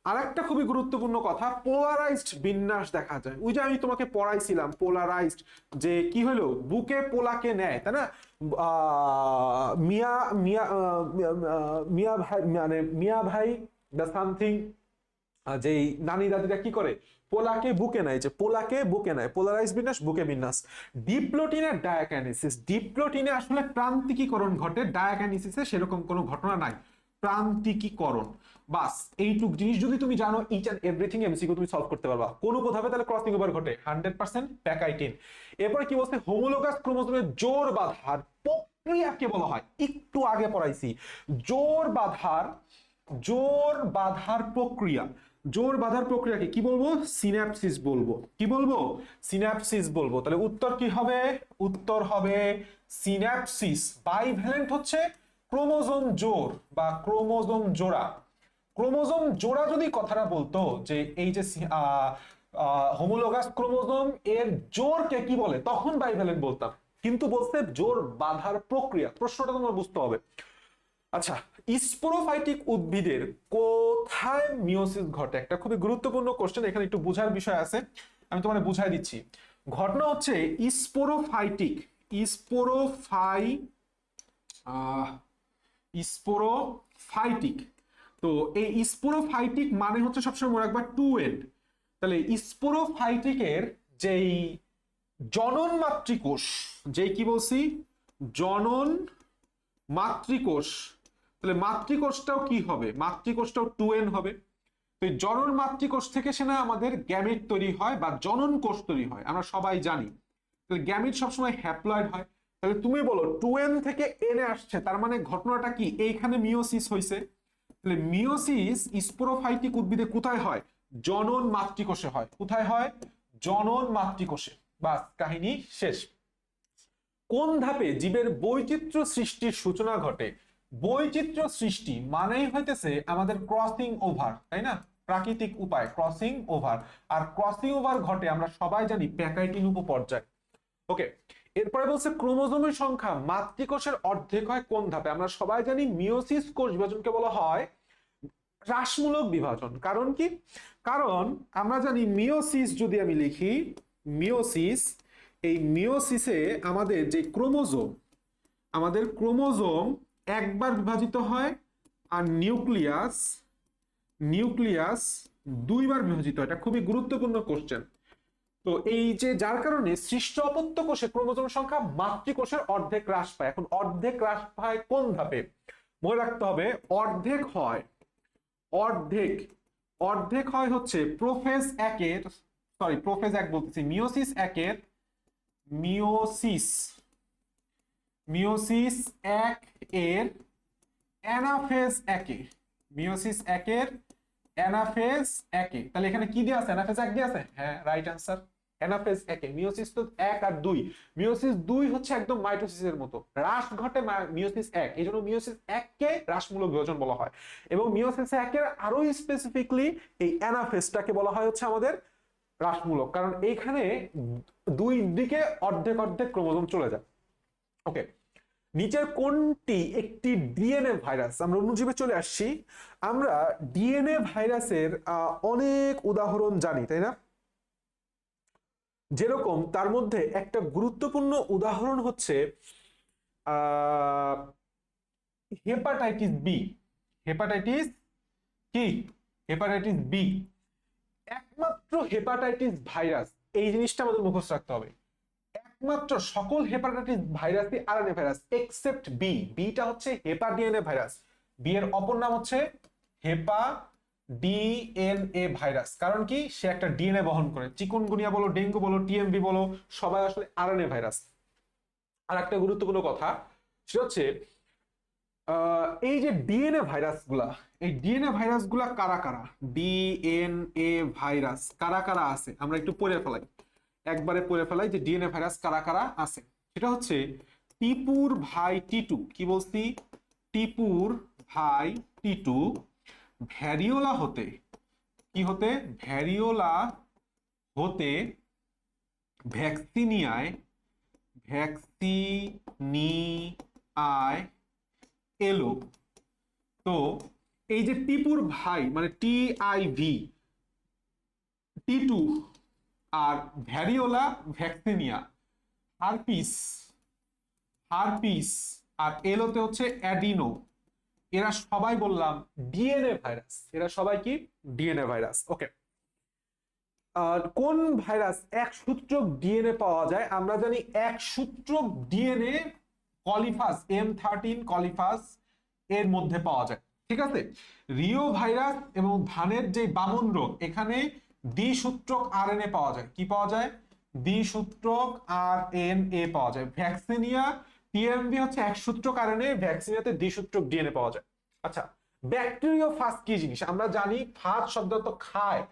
আর একটা খুবই গুরুত্বপূর্ণ কথা, পোলারাইজড বিন্যাস দেখা যায়। ওই যে আমি তোমাকে পড়াইছিলাম পোলারাইজড, যে কি হলো? বুকে পোলাকে নেয়, তাই না? মিয়া মিয়া মিয়া ভাই, মানে মিয়া ভাই দ্য সামথিং, যেই নানি দাদিরা কি করে? পোলাকে বুকে নেয়, যে পোলাকে বুকে নেয়, পোলারাইজ বিন্যাস, বুকে বিন্যাস। ডিপ্লোটিনের ডায়াকাইনেসিস, ডিপ্লোটিনে আসলে প্রান্তিকীকরণ ঘটে, ডায়াকাইনেসিসে সেরকম কোনো ঘটনা নাই, প্রান্তিকীকরণ। বাস এইটুক জিনিস যদি তুমি জানো, ইচ এন্ড এভরিথিং এমসিকিউ তুমি সলভ করতে পারবা। কোন উপধাপে তাহলে ক্রসিং ওভার ঘটে? 100% প্যাকাইটিন। এরপর কি বলছে? হোমোলোগাস ক্রোমোজোমের জোর বাঁধার প্রক্রিয়াকে বলা হয়, একটু আগে পড়াইছি, জোর বাঁধার, জোর বাঁধার প্রক্রিয়া। জোর বাঁধার প্রক্রিয়াকে কি বলবো? সিন্যাপসিস বলবো। কি বলবো? সিন্যাপসিস বলবো। তাহলে উত্তর কি হবে? উত্তর হবে সিন্যাপসিস। বাইভ্যালেন্ট হচ্ছে ক্রোমোজোম জোর বা ক্রোমোজোম জোড়া। ক্রোমোজোম জোড়া যদি কথাটা বলতো যে এই যে হোমোলোগাস ক্রোমোজোম এর জোরকে কি বলে, তখন বাইভ্যালেন্ট বলতাম। কিন্তু বলতে জোর বাঁধার প্রক্রিয়া। প্রশ্নটা তোমার বুঝতে হবে। আচ্ছা, স্পোরোফাইটিক উদ্ভিদের কোথায় মিওসিস ঘটে? একটা খুবই গুরুত্বপূর্ণ কোশ্চেন, এখানে একটু বোঝার বিষয় আছে, আমি তোমাদের বুঝাই দিচ্ছি। ঘটনা হচ্ছে স্পোরোফাইটিক, স্পোরোফাই স্পোরোফাইটিক। তো এই স্পোরোফাইটিক মানে হচ্ছে সবসময় মনে রাখবা টু এন্ড। তাহলে স্পোরোফাইটিকের যেই জনন মাতৃকোষ, যেই কি বলছি, জনন মাতৃকোষ, তাহলে মাতৃকোষটাও কি হবে? মাতৃকোষটাও টু এন হবে। তো এই জনন মাতৃকোষ থেকে সে না আমাদের গ্যামেট তৈরি হয় বা জনন কোষ তৈরি হয়, আমরা সবাই জানি। তাহলে গ্যামেট সবসময় হ্যাপ্লয়েড হয়। তাহলে তুমি বলো টু এন থেকে এনে আসছে, তার মানে ঘটনাটা কি? এইখানে মিওসিস হয়েছে। তাহলে মিওসিস স্পোরোফাইটিক উদ্ভিদে কোথায় হয়? জনন মাতৃকোষে হয়। কোথায় হয়? জনন মাতৃকোষে। বাস, কাহিনী শেষ। কোন ধাপে জীবের বৈচিত্র্য সৃষ্টির সূচনা ঘটে? বৈচিত্র্য সৃষ্টি মানেই হইতেছে আমাদের ক্রসিং ওভার, তাই না? প্রাকৃতিক উপায় ক্রসিং ওভার। আর ক্রসিং ওভার ঘটে আমরা সবাই জানি প্যাকাইটিন উপপর্যায়। ওকে, এরপরে বলছে ক্রোমোজোমের সংখ্যা মাতৃকোষের অর্ধেক হয় কোন ধাপে? আমরা সবাই জানি মিওসিস কোষ বিভাজনকে বলা হয় হ্রাসমূলক বিভাজন। কারণ কি? কারণ আমরা জানি মিওসিস, যদি আমি লিখি মিওসিস, এই মিওসিসে আমাদের যে ক্রোমোজোম, আমাদের ক্রোমোজোম একবার বিভাজিত হয়, আর নিউক্লিয়াস, নিউক্লিয়াস দুইবার বিভাজিত হয়। এটা খুবই গুরুত্বপূর্ণ কোশ্চেন। তো এই যে যার কারণে সৃষ্ট অপত্য কোষে ক্রোমোজোম সংখ্যা মাতৃকোষের অর্ধেক হ্রাস পায়। এখন অর্ধেক হ্রাস পায় কোন ধাপে? মনে রাখতে হবে অর্ধেক হয়, অর্ধেক, অর্ধেক হয় হচ্ছে প্রোফেজ একের, সরি প্রোফেজ এক বলতেছি, মিওসিস একের, মিওসিস, মিওসিস এক এর অ্যানাফেজ একে, মিওসিস একের অ্যানাফেজ একে। তাহলে এখানে কি দিয়ে আছে? অ্যানাফেজ এক দিয়ে আছে। হ্যাঁ, রাইট আনসার, অ্যানাফেজ একে। মিওসিস তো এক আর দুই, মিওসিস দুই হচ্ছে একদম মাইটোসিসের মতো, হ্রাস ঘটে মিওসিস এক, এই জন্য মিওসিস এককে হ্রাসমূলক বিভাজন বলা হয়। এবং মিওসিস একের আরো স্পেসিফিকলি এই অ্যানাফেজটাকে বলা হয় হচ্ছে আমাদের হ্রাসমূলক, কারণ এইখানে দুই দিকে অর্ধেক অর্ধেক ক্রোমোজোম চলে যায়। ওকে, নিচের কোনটি একটি ডিএনএ ভাইরাস? আমরা অণুজীবে চলে আসছি। আমরা ডিএনএ ভাইরাসের অনেক উদাহরণ জানি, তাই না? যেরকম তার মধ্যে একটা গুরুত্বপূর্ণ উদাহরণ হচ্ছে হেপাটাইটিস বি। হেপাটাইটিস কি? Hepatitis B. একমাত্র হেপাটাইটিস ভাইরাস, এই জিনিসটা আমাদের মুখস্থ রাখতে হবে। একমাত্র সকল হেপাটাইটিস ভাইরাসই আরএনএ ভাইরাস এক্সেপ্ট বি। বিটা হচ্ছে হেপা ডিএনএ ভাইরাস। বি এর অপর নাম হচ্ছে হেপা ডিএনএ ভাইরাস। কারণ কি? সে একটা ডিএনএ বহন করে। চিকুনগুনিয়া বলো, ডেঙ্গু বলো, টিএমভি বলো, সবাই আসলে আরএনএ ভাইরাস। আর একটা গুরুত্বপূর্ণ কথা সেটা হচ্ছে এই যে ডিএনএ ভাইরাসগুলা, এই ডিএনএ ভাইরাসগুলা কারা কারা? ডিএনএ ভাইরাস কারা কারা আছে আমরা একটু পড়ে ফেলাই, একবারে পড়ে ফেলাই যে ডিএনএ ভাইরাস কারা কারা আছে। সেটা হচ্ছে টিপুর ভাই টিটু, কি বলছি? টিপুর ভাই টিটু। ভ্যারিওলা হতে, কি হতে? ভ্যারিওলা হতে ভ্যাকসিনিয়ায়, ভ্যাকসিনিয়ায় এলো। তো এই যে টিপুর ভাই মানে টিআইভি, টিটু, আর ভ্যারিওলা ভ্যাকসিনিয়া, হারপিস, হারপিস, আর এলোতে হচ্ছে অ্যাডিনো, এরা সবাই বললাম ডিএনএ ভাইরাস। এরা সবাই কি? DNA virus. ওকে, কোন ভাইরাস এক সূত্রক ডিএনএ পাওয়া যায়? আমরা জানি এক সূত্রক ডিএনএ কলিফাস, M13 কলিফাস এর মধ্যে পাওয়া যায়। ঠিক আছে, রিও ভাইরাস এবং ধানের যে বামন রোগ, এখানে দ্বিসূত্রক আরএনএ পাওয়া যায়। কি পাওয়া যায়? দ্বিসূত্রক আরএনএ পাওয়া যায়। ভ্যাকসিনিয়া, টিএমভি হচ্ছে এক সূত্রক আরএনএ, ভ্যাকসিনিয়াতে দ্বিসূত্রক ডিএনএ পাওয়া যায়। আচ্ছা, ব্যাকটেরিওফাজ কি জিনিস? আমরা জানি ফাজ শব্দ তো খায়,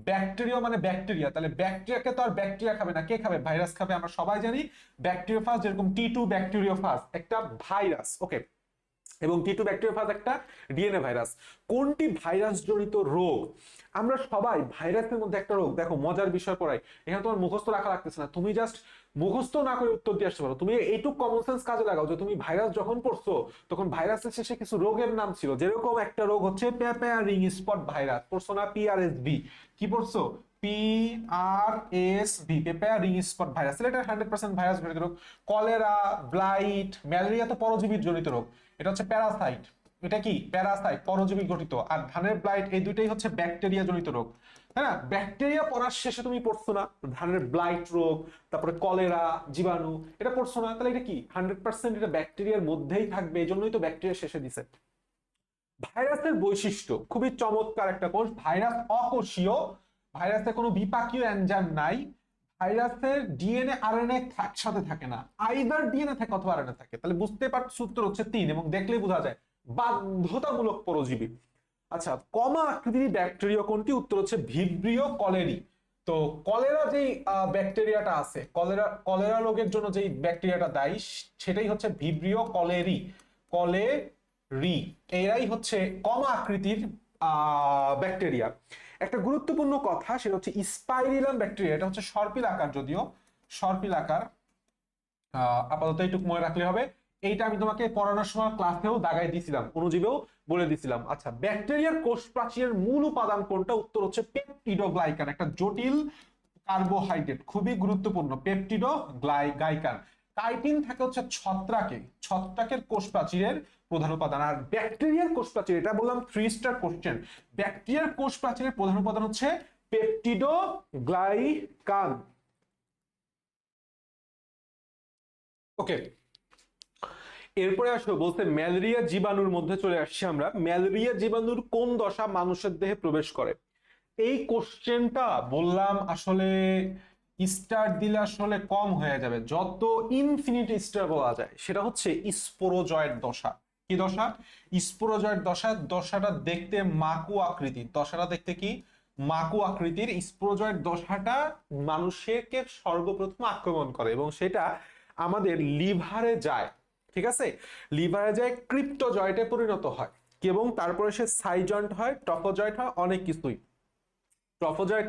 ব্যাকটেরিয়া মানে ব্যাকটেরিয়া, তাহলে ব্যাকটেরিয়াকে তো আর ব্যাকটেরিয়া খাবে না, কে খাবে? ভাইরাস খাবে। আমরা সবাই জানি ব্যাকটেরিওফাজ, যেরকম T2 ব্যাকটেরিওফাজ একটা ভাইরাস। ওকে, এবং টি টু ব্যাকটেরিওফাজ একটা ডিএনএ ভাইরাস। কোনটি ভাইরাস জনিত রোগ? আমরা সবাই ভাইরাসের মধ্যে একটা রোগ, দেখো মজার বিষয় পড়াই, এখানে তোমার মুখস্থ রাখা লাগতেছে না, তুমি জাস্ট মুখস্থ না করে উত্তর দিয়ে আসতে পারো। তুমি এইটুক কমন সেন্স কাজে লাগাও যে তুমি ভাইরাস যখন পড়ছো তখন ভাইরাসের শেষে কিছু রোগের নাম ছিল, যেরকম একটা রোগ হচ্ছে পেপেয়া রিং স্পট ভাইরাস, পড়ছো না? PRSV। কি পড়ছো? PRSV, পেপেয়া ring spot virus. এটা 100% ভাইরাস জনিত রোগ। কলেরা, ব্লাইট, ম্যালেরিয়া তো পরজীবী জনিত রোগ, এটা হচ্ছে প্যারাসাইট। এটা কি? প্যারাসাইট, পরজীবী গঠিত। আর ধানের ব্লাইট, এই দুইটাই হচ্ছে ব্যাকটেরিয়া জনিত রোগ, তাই না? ব্যাকটেরিয়া পড়ার শেষে তুমি পড়ছো না ধানের ব্লাইট রোগ, তারপরে কলেরা, জীবাণু, এটা পড়ছো না? তাহলে এটা কি 100% এটা ব্যাকটেরিয়ার মধ্যেই থাকবে, এই জন্যই তো ব্যাকটেরিয়া শেষে দিছে। ভাইরাসের বৈশিষ্ট্য খুবই চমৎকার একটা কোষ। ভাইরাস অকোষীয়, ভাইরাসে কোনো বিপাকীয় এনজাইম নাই, ভাইরাসের ডিএনএ আরএনএ একসাথে থাকে না, আইদার ডিএনএ থাকে অথবা আরএনএ থাকে। তাহলে বুঝতে পারছো উত্তর হচ্ছে 3, এবং দেখলেই বোঝা যায় বাধ্যতামূলক পরজীবী। আচ্ছা, কমা আকৃতির ব্যাকটেরিয়া কোনটি? উত্তর হচ্ছে ভিব্রিও কলেরি। তো কলেরা যেই ব্যাকটেরিয়াটা আছে, কলেরা রোগের জন্য যেই ব্যাকটেরিয়াটা দায়ী সেটাই হচ্ছে ভিব্রিও কলেরি। কলেরি, এরাই হচ্ছে কমা আকৃতির ব্যাকটেরিয়া। একটা গুরুত্বপূর্ণ কথা সেটা হচ্ছে স্পাইরিলাম ব্যাকটেরিয়া, এটা হচ্ছে সর্পিল আকার, যদিও সর্পিল আকার, আপাতত এইটুকু মনে রাখলে হবে। এইটা আমি তোমাকে পড়ানোর সময় ক্লাসেও দাগাই দিয়েছিলাম, অনুজীবেও বলে দিয়েছিলাম। আচ্ছা, ব্যাকটেরিয়ার কোষ প্রাচীরের মূল উপাদান কোনটা? উত্তর হচ্ছে পেপটিডোগ্লাইকান, একটা জটিল কার্বোহাইড্রেট, খুবই গুরুত্বপূর্ণ, পেপটিডোগ্লাইকান। কাইটিন থাকে হচ্ছে ছত্রাকে, ছত্রাকের কোষ প্রাচীরের প্রধান উপাদান। আর ব্যাকটেরিয়ার কোষ প্রাচীর, এটা বললাম 3 স্টার কোশ্চেন, ব্যাকটেরিয়ার কোষ প্রাচীরের প্রধান উপাদান হচ্ছে পেপটিডোগ্লাইকান। ওকে, এরপরে আসলে বলতে ম্যালেরিয়া জীবাণুর মধ্যে চলে আসছি আমরা। ম্যালেরিয়া জীবাণুর কোন দশা মানুষের দেহে প্রবেশ করে? এই কোশ্চেনটা বললাম আসলে স্টার দিলে আসলে কম হয়ে যাবে, যত ইনফিনিট স্টার বলা যায় সেটা হচ্ছে স্পোরোজয়েড দশা। কি দশা? স্পোরোজয়েড দশা। দশাটা দেখতে মাকু আকৃতির, দশাটা দেখতে কি? মাকু আকৃতির। স্পোরোজয়েড দশাটা মানুষকে সর্বপ্রথম আক্রমণ করে এবং সেটা আমাদের লিভারে যায়, ঠিক আছে? লিভারে যায়, ক্রিপ্টোজয়েটে পরিণত হয়, এবং তারপরে সে সাইজয়েন্ট হয়, ট্রফোজয়েট হয়, অনেক কিছুই। ট্রফোজয়েট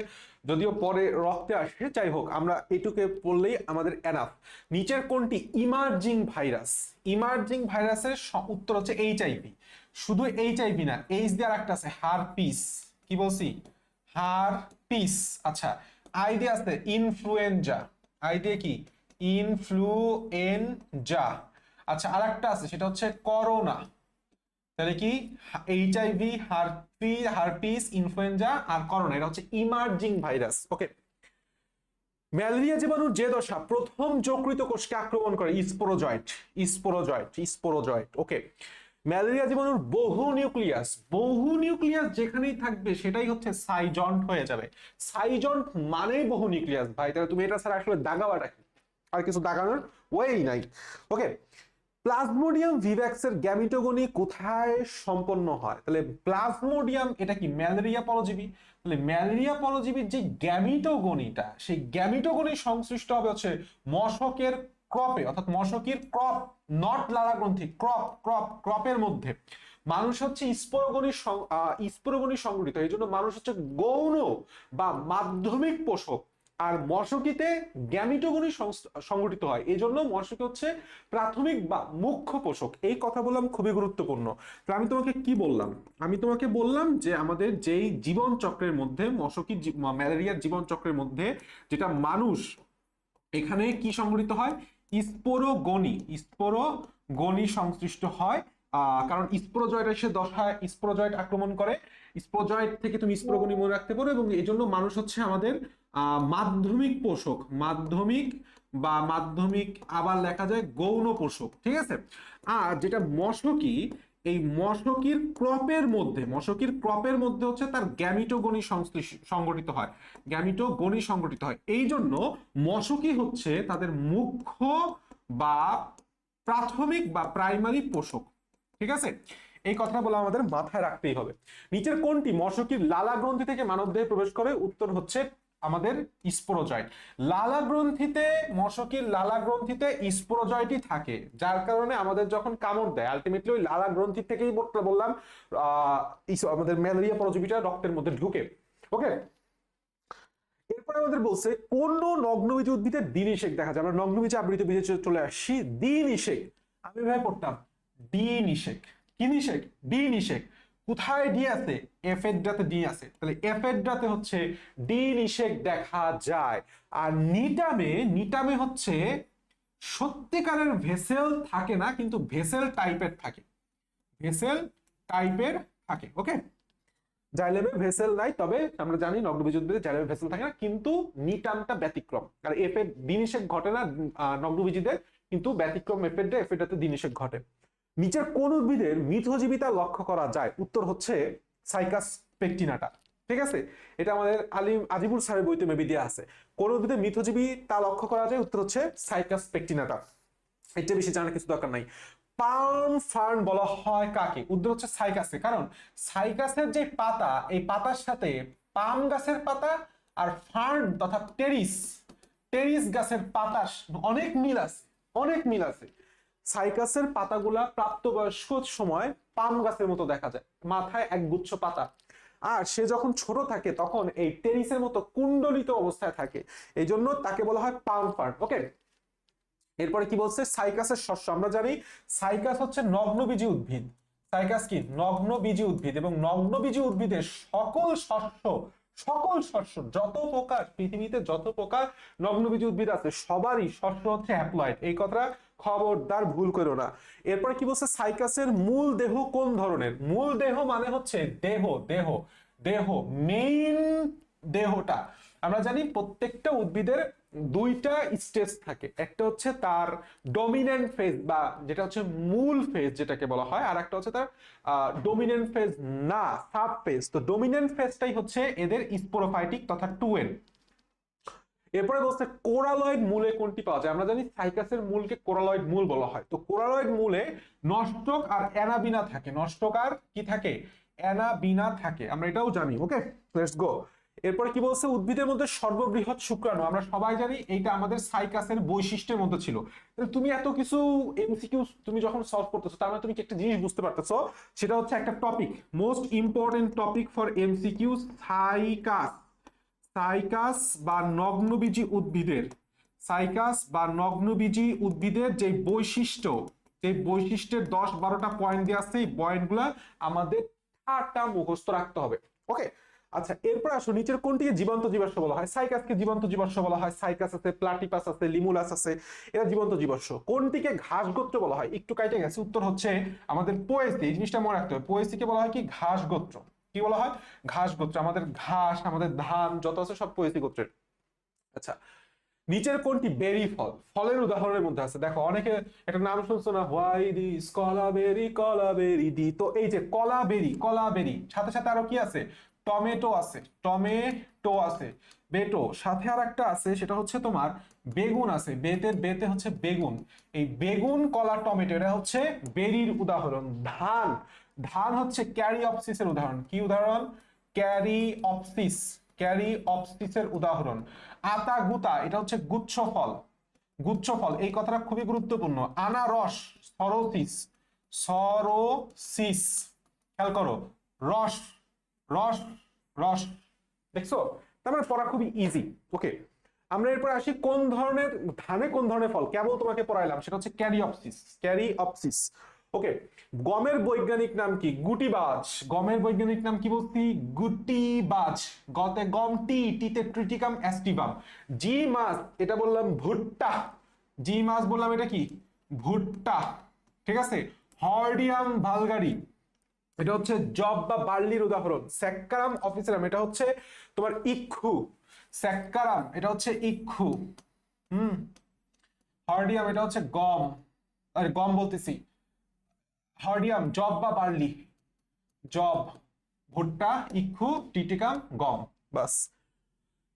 যদিও পরে রক্তে আসে, যাই হোক আমরা এটুকে পড়লেই আমাদের এনাফ। নিচের কোনটি ইমার্জিং ভাইরাস? ইমার্জিং ভাইরাসের উত্তর হচ্ছে এইচআইভি। শুধু এইচআইভি না, এইচ দিয়ে আরেকটা আছে, হারপিস। কি বলছি? হারপিস। আচ্ছা, আই দিয়ে আছে ইনফ্লুয়েঞ্জা। আই দিয়ে কি? ইনফ্লুয়েঞ্জা। আচ্ছা, আরেকটা আছে সেটা হচ্ছে করোনা। তাহলে কি? এইচআইভি, হারপিস, ইনফ্লুয়েঞ্জা আর করোনা, এটা হচ্ছে ইমার্জিং ভাইরাস। ওকে, ম্যালেরিয়া জীবাণুর যে দশা প্রথম যকৃত কোষকে আক্রমণ করে? Sporozoite. Sporozoite, sporozoite. Okay, malaria জীবাণুর বহু নিউক্লিয়াস, বহু নিউক্লিয়াস যেখানেই থাকবে সেটাই হচ্ছে সাইজন্ট হয়ে যাবে। সাইজন্ট মানেই বহু নিউক্লিয়াস ভাই, তাহলে তুমি এটা ছাড়া আসলে দাগাওয়াটা কি? আর কিছু দাগানোর ওয়েই নাই। ওকে, প্লাজমোডিয়াম ভিভ্যাক্সের গ্যামিটোগনি কোথায় সম্পন্ন হয়? তাহলে প্লাজমোডিয়াম এটা কি? ম্যালেরিয়া পরজীবী। তাহলে ম্যালেরিয়া পরজীবীর যে গ্যামিটোগনিটা, সেই গ্যামিটোগনি সংশ্লিষ্ট হবে হচ্ছে মশকের ক্রপে, অর্থাৎ মশকির ক্রপ, নট লালা গ্রন্থি, ক্রপের মধ্যে। মানুষ হচ্ছে স্পোরোগনি সংগঠিত, এই জন্য মানুষ হচ্ছে গৌণ বা মাধ্যমিক পোষক, আর মশকিতে গ্যামিটোগনি সংগঠিত হয়, এই জন্য মশক হচ্ছে প্রাথমিক বা মুখ্য পোষক। এই কথা বললাম, খুবই গুরুত্বপূর্ণ। তো আমি তোমাকে কি বললাম? আমি তোমাকে বললাম যে আমাদের যেই জীবন চক্রের মধ্যে মশকি, ম্যালেরিয়ার জীবন চক্রের মধ্যে যেটা মানুষ, এখানে কি সংগঠিত হয়? স্পোরোগনি সংশ্লিষ্ট হয়। কারণ স্পোরোজয়েট এসে দশায় স্পোরোজয়েট আক্রমণ করে, স্পোরোজয়েট থেকে তুমি স্পোরোগনি মনে রাখতে পারো, এবং এই জন্য মানুষ হচ্ছে আমাদের মাধ্যমিক পোষক, মাধ্যমিক বা মাধ্যমিক, আবার লেখা যায় গৌণ পোষক, ঠিক আছে? আর যেটা মশকি, এই মশকির ক্রপের মধ্যে, মশকির ক্রপের মধ্যে হচ্ছে তার গ্যামিটোগনি সংগঠিত হয়, গ্যামিটোগনি সংগঠিত হয়। এই জন্য মশকি হচ্ছে তাদের মুখ্য বা প্রাথমিক বা প্রাইমারি পোষক, ঠিক আছে? এই কথা বলে আমাদের মাথায় রাখতেই হবে। নিচের কোনটি মশকির লালা গ্রন্থি থেকে মানবদেহে প্রবেশ করে? উত্তর হচ্ছে আমাদের স্পোরোজয়েট। লালা গ্রন্থিতে, মশকির লালা গ্রন্থিতে স্পোরোজয়েটই থাকে, যার কারণে আমাদের যখন কামড় দেয় আলটিমেটলি ওই লালা গ্রন্থি থেকেই বললাম আমাদের ম্যালেরিয়া পরজীবীটা রক্তের মধ্যে ঢুকে। ওকে, এরপরে আমাদের বলছে কোন নগ্নবীজ উদ্ভিদের দ্বিনিষেক দেখা যায়। আমরা নগ্নবীজ আবৃত বীজে চলে আসছি। দ্বিনিষেক আমি ভাই পড়তাম ডি নিষেক। কি নিষেক? ডি নিষেক। কোথায় ডি আছে? এফ এর ডাতে ডি আছে, তাহলে এফ এর ডাতে হচ্ছে ডি নিষেক দেখা যায়। আর নিটামে হচ্ছে সত্যিকারের ভেসেল থাকে না, কিন্তু ভেসেল টাইপের থাকে, ভেসেল টাইপের থাকে। ওকে, জাইলেমে ভেসেল নাই, তবে আমরা জানি নগ্নবীজ উদ্ভিদে জাইলেমে ভেসেল থাকে না, কিন্তু নিটামটা ব্যতিক্রম। আর এফ এর দ্বিনিষেক ঘটে না নগ্নবীজীদের, কিন্তু ব্যতিক্রম এফ এর ডাতে দ্বিনিষেক ঘটে। নিচের কোন উদ্ভিদের মিথজীবিতা লক্ষ্য করা যায়? উত্তর হচ্ছে সাইকাস পেকটিনাটা। ঠিক আছে, এটা আমাদের আজিবুর স্যারের বইতে মেবি দেওয়া আছে। কোন উদ্ভিদের মিথজীবী তা লক্ষ্য করা যায়? উত্তর হচ্ছে সাইকাস পেকটিনাটা। এটা বেশি জানার কিছু দরকার নাই। পাম ফার্ন বলা হয় কাকে? উত্তর হচ্ছে সাইকাসে। কারণ সাইকাসের যে পাতা, এই পাতার সাথে পাম গাছের পাতা আর ফার্ন তথা টেরিস গাছের পাতার অনেক মিল আছে, অনেক মিল আছে। সাইকাসের পাতাগুলা প্রাপ্তবয়স্ক সময় পাম গাছের মতো দেখা যায়, মাথায় একগুচ্ছ পাতা। আর সে যখন ছোট থাকে তখন এই টেরিসের মতো কুণ্ডলিত অবস্থায় থাকে, এই জন্য তাকে বলা হয় পাম ফার্ন। ওকে, এরপরে কি বলছে? সাইকাসের শস্য। আমরা জানি সাইকাস হচ্ছে নগ্নবীজী উদ্ভিদ। সাইকাস কি? নগ্নবীজী উদ্ভিদ। এবং নগ্নবীজী উদ্ভিদের সকল শস্য যত প্রকার পৃথিবীতে যত প্রকার নগ্নবীজী উদ্ভিদ আছে সবারই শস্য হচ্ছে হ্যাপ্লয়েড। এই কথাটা খবরদার ভুল করো না। এরপরে কি বলছে? সাইকাসের মূল দেহ কোন ধরনের? মূল দেহ মানে হচ্ছে দেহ মেইন দেহটা। আমরা জানি প্রত্যেকটা উদ্ভিদের দুইটা স্টেজ থাকে, একটা হচ্ছে তার ডমিন্যান্ট ফেজ বা যেটা হচ্ছে মূল ফেজ যেটাকে বলা হয়, আর একটা হচ্ছে তার ডমিন্যান্ট ফেজ না সাব ফেজ। তো ডমিন্যান্ট ফেজটাই হচ্ছে এদের স্পোরোফাইটিক তথা 2N। এরপরে বলছে কোরালয়েড মূলে কোনটি পাওয়া যায়? আমরা জানি সাইকাসের মূলকে কোরালয়েড মূল বলা হয়। তো কোরালয়েড মূলে নষ্টক আর অ্যানাবিনা থাকে, নষ্টক আর কি থাকে? অ্যানাবিনা থাকে, আমরা এটাও জানি। ওকে, লেটস গো। এরপরে কি বলছে? উদ্ভিদের মধ্যে সর্ববৃহৎ শুক্রাণু। আমরা সবাই জানি এইটা আমাদের সাইকাসের বৈশিষ্ট্যের মধ্যে ছিল। তুমি এত কিছু এমসিকিউ তুমি যখন সলভ করতেছো, তার মানে তুমি কি একটা জিনিস বুঝতে পারতেছো, সেটা হচ্ছে একটা topic, most important topic for MCQ, cycas. Cycas বা নগ্নবীজী উদ্ভিদের, সাইকাস বা নগ্নবীজী উদ্ভিদের যে বৈশিষ্ট্য, যে বৈশিষ্ট্যের 10-12টা পয়েন্ট দিয়ে আছে, এই পয়েন্টগুলো আমাদের ঠাট্টা মুখস্থ রাখতে হবে। ওকে, আচ্ছা, এরপর আসো নিচের কোনটিকে জীবন্ত জীবাশ্ম বলা হয়? সাইকাসকে জীবন্ত জীবাশ্ম বলা হয়। সাইকাস আছে, প্লাটিপাস আছে, লিমুলাস আছে, এরা জীবন্ত জীবাশ্ম। কোনটিকে ঘাসগোত্র বলা হয়? একটু কাইটে গেছে, উত্তর হচ্ছে আমাদের পোয়েসি। এই জিনিসটা মনে রাখতে হবে, পোয়েসিকে বলা হয় কি? ঘাসগোত্র। কি বলা হয়? ঘাস গোত্র। আমাদের ঘাস, আমাদের ধান যত আছে সব পোয়েসি গোত্রের। আচ্ছা, নিচের কোনটি বেরি ফল? ফলের উদাহরণের মধ্যে আছে, দেখো অনেকে একটা নাম শুনছো না, হোয়াই দিস কলাবেরি ডি। তো এই যে কলাবেরি সাথে সাথে আরো কি আছে? টমেটো আছে, বেটো, সাথে আর একটা আছে, সেটা হচ্ছে তোমার বেগুন আছে। বেতে হচ্ছে বেগুন। এই বেগুন, কলা, টমেটো এটা হচ্ছে বেরির উদাহরণ। ধান হচ্ছে ক্যারিঅপসিসের উদাহরণ। কি উদাহরণ? ক্যারিঅপসিসের উদাহরণ। আতা গুতা এটা হচ্ছে গুচ্ছ ফল, এই কথাটা খুবই গুরুত্বপূর্ণ। আনারস, সরোসিস, খেয়াল করো, রস রস রস, দেখছো? তার মানে পড়া খুবই ইজি। ওকে, আমরা এরপর আসি কোন ধরনের ধানে কোন ধরনের ফল, কেবল তোমাকে পড়াইলাম, সেটা হচ্ছে ক্যারিঅপসিস। ওকে, গমের বৈজ্ঞানিক নাম কি? গুটিবাজ। গমের বৈজ্ঞানিক নাম কি বলছি? গুটিবাজ। গতে গম, টিতে ট্রিটিকাম অ্যাস্টিভাম। জি মাছ, এটা বললাম ভুট্টা। জি মাছ বললাম, এটা কি? ভুট্টা। ঠিক আছে। হর্ডিয়াম ভালগারি, এটা হচ্ছে জব বা বার্লির উদাহরণ। স্যাক্কারাম অফিসারাম, এটা হচ্ছে তোমার ইক্ষু। স্যাক্কারাম এটা হচ্ছে ইক্ষু। হর্ডিয়াম এটা হচ্ছে গম, আরে গম বলতেছি, হর্ডিয়াম জব বা বার্লি। জব, ভুট্টা, ইক্ষু, টিটিকাম, গম, বাস।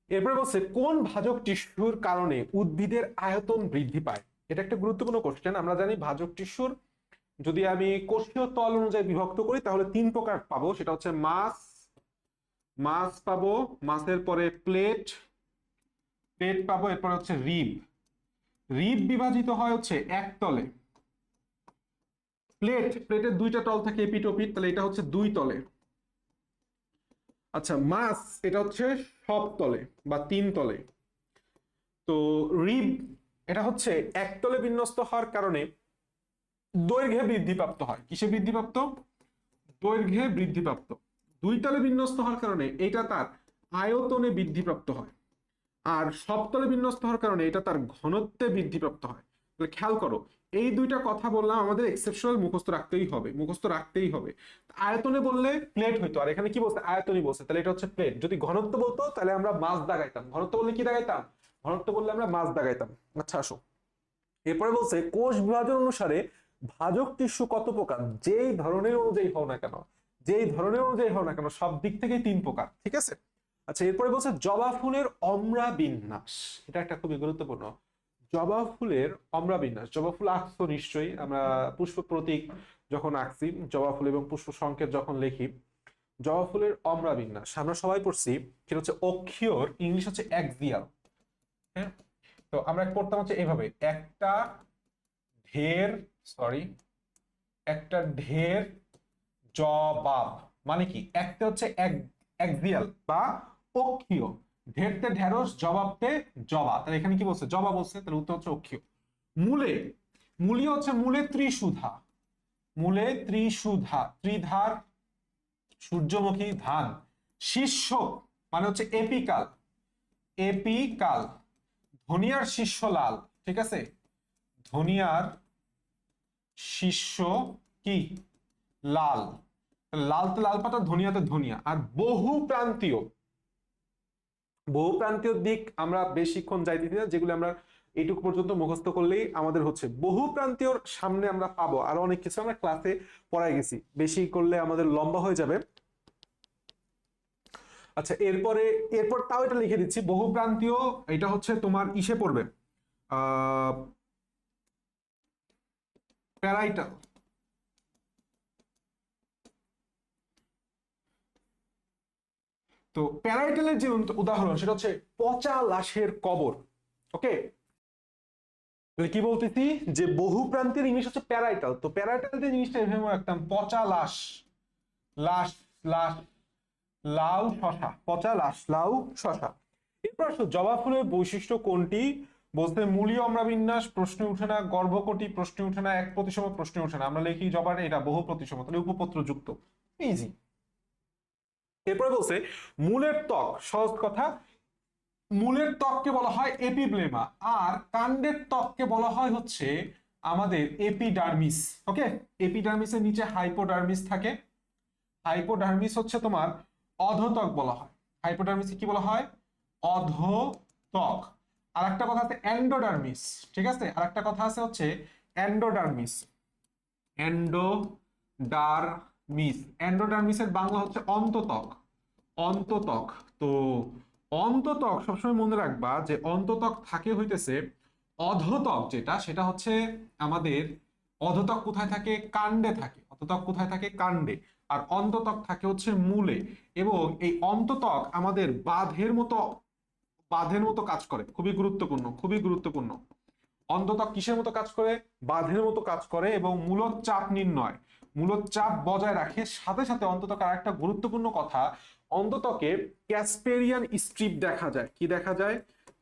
এরপরে বলছে কোন ভাজক টিস্যুর কারণে উদ্ভিদের আয়তন বৃদ্ধি পায়? এটা একটা গুরুত্বপূর্ণ কোশ্চেন। আমরা জানি ভাজক টিস্যুর যদি আমি কোষীয় তল অনুযায়ী বিভক্ত করি তাহলে 3 প্রকার পাবো, সেটা হচ্ছে মাছ পাবো, মাছের পরে প্লেট, প্লেট পাবো, এরপর হচ্ছে রিব। রিব বিভাজিত হয় হচ্ছে এক তলে। প্লেটের দুইটা তল থাকে এপিটোপিট, তাহলে এটা হচ্ছে দুই তলে। আচ্ছা, মাস এটা হচ্ছে সব তলে বা তিন তলে। তো রিব এটা হচ্ছে একতলে বিন্যস্ত হওয়ার কারণে দৈর্ঘ্যে বৃদ্ধিপ্রাপ্ত হয়। কিসে বৃদ্ধিপ্রাপ্ত? দৈর্ঘ্যে বৃদ্ধিপ্রাপ্ত। দুই তলে বিন্যস্ত হওয়ার কারণে এটা তার আয়তনে বৃদ্ধিপ্রাপ্ত হয়। আর সবতলে বিন্যস্ত হওয়ার কারণে এটা তার ঘনত্বে বৃদ্ধিপ্রাপ্ত হয়। তাহলে খেয়াল করো, এই দুইটা কথা বললাম, আমাদের এক্সেপশনাল মুখস্থ রাখতেই হবে, মুখস্থ রাখতেই হবে। আয়তনে বললে প্লেট হইতো, আর এখানে কি বলছে? আয়তনই বলছে, তাহলে এটা হচ্ছে প্লেট। যদি ঘনত্ব বলতো তাহলে আমরা মাছ দাগাইতাম। ঘনত্ব বললে কি দাগাইতাম? ঘনত্ব বললে আমরা মাছ দাগাইতাম। আচ্ছা আসো, এরপরে বলছে কোষ বিভাজন অনুসারে ভাজক টিস্যু কত প্রকার? যেই ধরনের অনুযায়ী হও না কেন, যেই ধরনের অনুযায়ী হও না কেন, সব দিক থেকেই তিন প্রকার। ঠিক আছে? আচ্ছা, এরপরে বলছে জবা ফুলের অমরা বিন্যাস। এটা একটা খুবই গুরুত্বপূর্ণ। জবা ফুলের অমরা বিন্যাস। জবা ফুল আঁকছো নিশ্চয়ই, আমরা পুষ্প প্রতীক যখন আঁকছি, জবা ফুল এবং পুষ্প সংকেত যখন লিখি, জবা ফুলের অমরা বিন্যাস আমরা সবাই পড়ছি। সেটা হচ্ছে অক্ষীয়র, ইংলিশ হচ্ছে অ্যাক্সিয়াল। হ্যাঁ, তো আমরা পড়তাম হচ্ছে এইভাবে, একটা ঢের, সরি, একটা ঢের জবাব। মানে কি? একটা হচ্ছে অ্যাক্সিয়াল বা অক্ষীয়, ঢেরতে ঢেরস, জবাবতে জবা। তাহলে এখানে কি বলছে? জবা বলছে, তাহলে উত্তর হচ্ছে অক্ষীয়। মূলে, মূলি হচ্ছে মূলে ত্রিশুধা। মূলে ত্রিশুধা, ত্রিধার সূর্যমুখী ধান। শীর্ষ মানে হচ্ছে এপিকাল, এপিকাল। ধনিয়ার শীর্ষ লাল। ঠিক আছে? ধনিয়ার শীর্ষ কি? লাল। লালতে লাল পাতা, ধনিয়াতে ধনিয়া। আর বহু প্রান্তীয়, বহু প্রান্তীয় দিক আমরা বেশিক্ষণ যাইতেছি না, যেগুলো আমরা এইটুকু পর্যন্ত মুখস্থ করলেই আমাদের হচ্ছে। বহু প্রান্তীয়র সামনে আমরা পাবো আরো অনেক কিছু, আমরা ক্লাসে পড়াই গেছি, বেশি করলে আমাদের লম্বা হয়ে যাবে। আচ্ছা, এরপর তাও এটা লিখে দিচ্ছি, বহু প্রান্তীয় এটা হচ্ছে তোমার ইসে পড়বে, প্যারাইটাল। তো প্যারাইটালের যে উদাহরণ সেটা হচ্ছে পচা লাশের কবর। ওকে, কি বলতেছি? যে বহু প্রান্তের ইংলিশ হচ্ছে প্যারাইটাল। তো প্যারাইটাল যে জিনিসটা এভাবে একদম পচা লাশ, লাশ, লাশ, লাউ শশা, পচা লাশ, লাউ শশা। এরপর আসো, জবা ফুলের বৈশিষ্ট্য কোনটি? বলতে মূলীয় অমরা বিন্যাস প্রশ্নে উঠে না, গর্ভকটি প্রশ্নে উঠে না, এক প্রতিসম প্রশ্নে উঠে না। আমরা লিখি জবার এটা বহু প্রতিসম, তাহলে উপপত্র যুক্ত, ইজি। এরপরে বলছে মূলের ত্বক, সহজ কথা, মূলের ত্বককে বলা হয় এপিব্লেমা, আর কাণ্ডের ত্বককে বলা হয় হচ্ছে আমাদের এপিডার্মিস। ওকে, এপিডার্মিসের নিচে হাইপোডার্মিস থাকে। হাইপোডার্মিস হচ্ছে তোমার অধোত্বক বলা হয়। হাইপোডার্মিস কি বলা হয়? অধোত্বক। আর একটা কথা আছে এন্ডোডার্মিস। ঠিক আছে, আর একটা কথা আছে হচ্ছে এন্ডোডার্মিস। এন্ডোডার্মিস, এন্ডোডার্মিসের বাংলা হচ্ছে অন্তত্বক। অন্তত্বক। তো অন্তত্বক সবসময় মনে রাখবা যে অন্তত্বক থাকে হইতেছে অধোত্বক, যেটা সেটা হচ্ছে আমাদের অধোত্বক কোথায় থাকে? কাণ্ডে থাকে। অধোত্বক কোথায় থাকে? কাণ্ডে। আর অন্তত্বক থাকে হচ্ছে মূলে। এবং এই অন্তত্বক আমাদের বাঁধের মতো কাজ করে। খুবই গুরুত্বপূর্ণ, খুবই গুরুত্বপূর্ণ। অন্তত্বক কিসের মতো কাজ করে? বাঁধের মতো কাজ করে এবং মূলচাপ নির্ণয়, মূলচাপ বজায় রাখে। সাথে সাথে অন্তত্বক আর একটা গুরুত্বপূর্ণ কথা, অন্তত্বকে ক্যাসপেরিয়ান স্ট্রিপ দেখা যায়। কি দেখা যায়?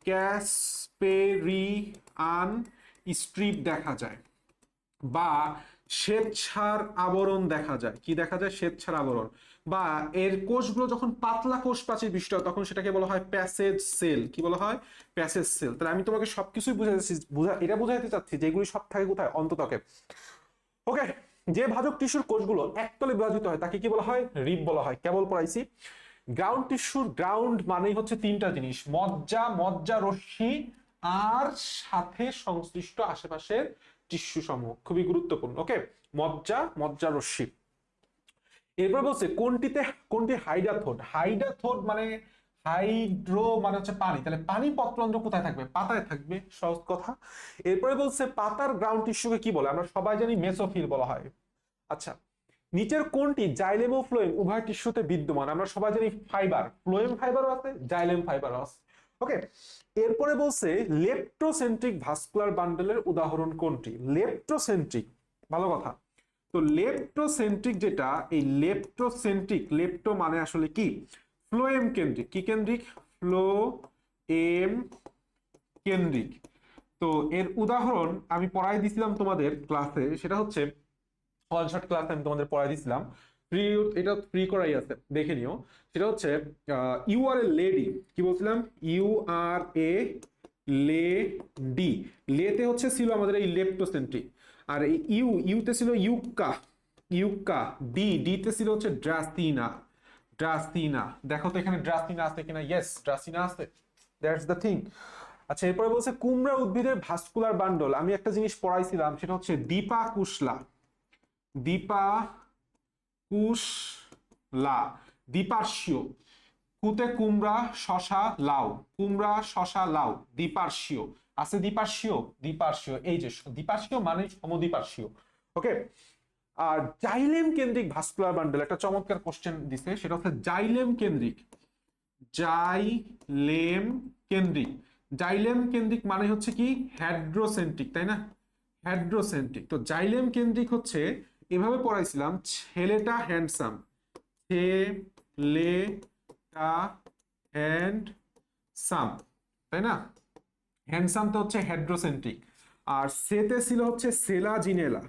ক্যাসপেরিয়ান স্ট্রিপ দেখা যায়, বা শ্বেতসার আবরণ দেখা যায়। কি দেখা যায়? শ্বেতসার আবরণ। বা এর কোষগুলো যখন পাতলা কোষ প্রাচীর বিশিষ্ট হয় তখন সেটাকে বলা হয় প্যাসেজ সেল। কি বলা হয়? Passage cell. তাহলে আমি তোমাকে সবকিছুই বুঝাইতেছি, এটা বুঝাইতে চাচ্ছি যে এগুলি সব থাকে কোথায়? অন্তত্বকে। ওকে, যে ভাজক টিস্যুর কোষগুলো একতলে বিভাজিত হয় তাকে কি বলা হয়? রিব বলা হয়। কেবল পড়াইছি। গ্রাউন্ড টিস্যুর গ্রাউন্ড মানেই হচ্ছে তিনটা জিনিস, মজ্জা, মজ্জা রশ্মি, আর সাথে সংশ্লিষ্ট আশেপাশের টিস্যু সমূহ। খুবই গুরুত্বপূর্ণ। ওকে, মজ্জা, মজ্জা রশ্মি। এরপর বলছে কোনটি হাইডাথোড। হাইডাথোড মানে হাইড্রো মানে হচ্ছে পানি, তাহলে পানি পত্রন্ধ্র কোথায় থাকবে? পাতায় থাকবে, সহজ কথা। এরপরে বলছে পাতার গ্রাউন্ড টিস্যুকে কি বলে? আমরা সবাই জানি মেসোফিল বলা হয়। আচ্ছা, নিচের কোনটি জাইলেম ও ফ্লোয়েম উভয় টিস্যুতে বিদ্যমান? আমরা সবাই জানি ফাইবার, ফ্লোয়েম ফাইবারও আছে, জাইলেম ফাইবারও আছে। ওকে, এরপরে বলছে লেপ্টোসেন্ট্রিক ভাস্কুলার বান্ডেলের উদাহরণ কোনটি? লেপ্টোসেন্ট্রিক, ভালো কথা। তো লেপ্টোসেন্ট্রিক যেটা, এই লেপ্টোসেন্ট্রিক, লেপ্টো মানে আসলে কি? ফ্লোএম কেন্দ্রিক। কি কেন্দ্রিক? ফ্লোএম কেন্দ্রিক। তো এর উদাহরণ আমি পড়াই দিছিলাম তোমাদের ক্লাসে, সেটা হচ্ছে ওয়ান শট ক্লাসে আমি তোমাদের পড়াই দিছিলাম, ফ্রি, এটা ফ্রি করাই আছে, দেখে নিও। সেটা হচ্ছে ইউ আর এ লেডি, কি বলছিলাম? ইউ আর এ লেডি, লেতে হচ্ছে ছিল আমাদের এই লেপ্টোসেন্ট্রিক, আর এই ইউতে ছিল ইউকা, ইউকা, ডিতে ছিল হচ্ছে ড্রাসিনা, ড্রাসিনা। দেখো তো এখানে ড্রাসিনা আছে কিনা? ইয়েস, ড্রাসিনা আছে, দ্যাটস দ্য থিং। আচ্ছা, এরপরে বলছে কুমড়া উদ্ভিদের ভাস্কুলার বান্ডল, আমি একটা জিনিস পড়াইছিলাম, সেটা হচ্ছে দীপা কুশলা, দীপা কুশলা, দ্বিপার্শ্বীয়, কুতে কুমড়া শশা লাউ, কুমড়া শশা লাউ, দ্বিপার্শ্বীয় আছে, দ্বিপার্শ্বীয়, দ্বিপার্শ্বীয়, এই যে দ্বিপার্শ্বীয় মানে সমদ্বিপার্শ্বীয়। ওকে, আর জাইলেম কেন্দ্রিক ভাস্কুলার বান্ডেল, একটা চমৎকার কোশ্চেন দিছে, সেটা হচ্ছে জাইলেম কেন্দ্রিক, জাইলেম কেন্দ্রিক, জাইলেম কেন্দ্রিক মানে হচ্ছে কি? হ্যাড্রোসেন্ট্রিক, তাই না? হ্যাড্রোসেন্ট্রিক। তো জাইলেম কেন্দ্রিক হচ্ছে, এভাবে পড়াইছিলাম, ছেলেটা হ্যান্ডসাম, ছেলেটা হ্যান্ডসাম, তাই না? হ্যান্ডসাম তো হচ্ছে হ্যাড্রোসেন্ট্রিক। আর সেতে ছিল হচ্ছে সেলা জিনেলা,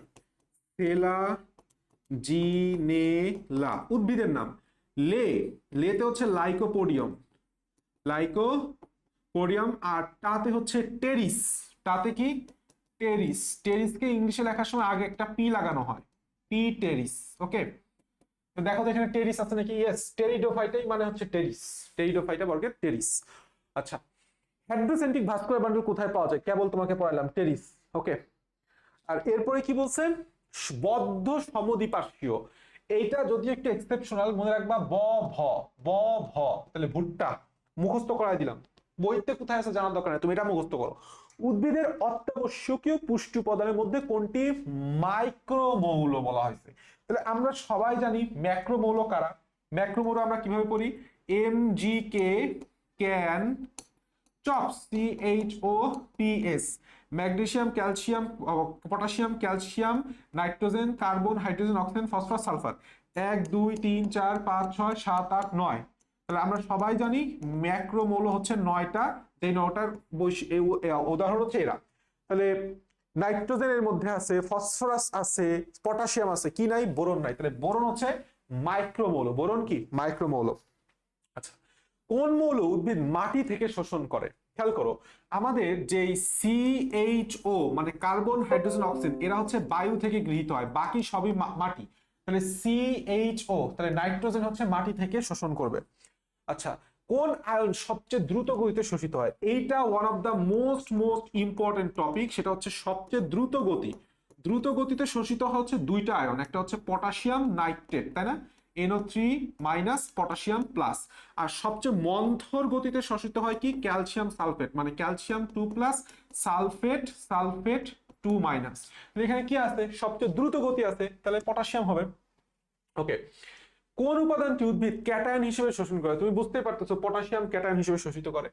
সেলা জিনেলা উদ্ভিদের নাম। লেতে হচ্ছে লাইকোপোডিয়াম, লাইকোপোডিয়াম। আর টাতে হচ্ছে টেরিস, টাতে কি? টেরিস। টেরিসকে ইংলিশে লেখার সময় আগে একটা পি লাগানো হয়, পি টেরিস। ওকে, তো দেখো তো এখানে টেরিস আছে নাকি? ইয়েস, টেরিডোফাইটাই মানে হচ্ছে টেরিস, টেরিডোফাইটা বর্গের টেরিস। আচ্ছা, হ্যাড্রোসেন্ট্রিক ভাস্কুলার বান্ডল কোথায় পাওয়া যায়? কেবল তোমাকে পড়াইলাম, টেরিস। ওকে, আর এরপরে কি বলছে? বদ্ধ সমদ্বিপার্শ্বীয়, এইটা যদি একটু এক্সেপশনাল, মনে রাখবা, ব ভ, ব ভ, তাহলে ভুট্টা মুখস্থ করাই দিলাম, বইতে কোথায় আছে জানার দরকার নেই, তুমি এটা মুখস্থ করো। উদ্ভিদের অত্যাবশ্যকীয় পুষ্টি উপাদানের মধ্যে কোনটি মাইক্রোমৌল বলা হয়েছে? তাহলে আমরা সবাই জানি ম্যাক্রোমৌল কারা। ম্যাক্রোমৌল আমরা কিভাবে পড়ি? M G K, can, chops, CHOPS, magnesium, calcium, potassium, calcium, nitrogen, carbon, hydrogen, oxygen, phosphorus, sulphur. 1 2 3 4 5 6 7 8 9। তাহলে আমরা সবাই জানি ম্যাক্রোমৌল হচ্ছে 9টা, এই 9টার উদাহরণ হচ্ছে এরা। তাহলে নাইট্রোজেনের মধ্যে আছে, ফসফরাস আছে, পটাশিয়াম আছে, কি নাই? বোরন নাই। তাহলে বোরন হচ্ছে মাইক্রোমৌল। বোরন কি? মাইক্রোমৌল। আচ্ছা, কোন মৌল উদ্ভিদ মাটি থেকে শোষণ করে? খেয়াল করো, আমাদের যে CHO মানে কার্বন, হাইড্রোজেন, অক্সিজেন, এরা হচ্ছে বায়ু থেকে গৃহীত হয়, বাকি সবই মাটি। তাহলে CHO, তাহলে নাইট্রোজেন হচ্ছে মাটি থেকে শোষণ করবে। আচ্ছা, কোন আয়ন সবচেয়ে দ্রুত গতিতে শোষিত হয়? এইটা one of the most important topic, সেটা হচ্ছে সবচেয়ে দ্রুত গতি। দ্রুত গতিতে শোষিত হচ্ছে দুইটা আয়ন, একটা হচ্ছে পটাশিয়াম নাইট্রেট, তাই না? NO3 minus potassium plus. আর সবচেয়ে মন্থর গতিতে শোষিত হয় কি? ক্যালসিয়াম সালফেট, মানে ক্যালসিয়াম 2 প্লাস, সালফেট 2 মাইনাস। এখানে কি আছে? সবচেয়ে দ্রুত গতি আছে, তাহলে পটাশিয়াম হবে। ওকে, কোন উপাদানটি উদ্ভিদ ক্যাটায়ন হিসেবে শোষণ করে? তুমি বুঝতেই পারতেছো, পটাশিয়াম ক্যাটায়ন হিসেবে শোষিত করে।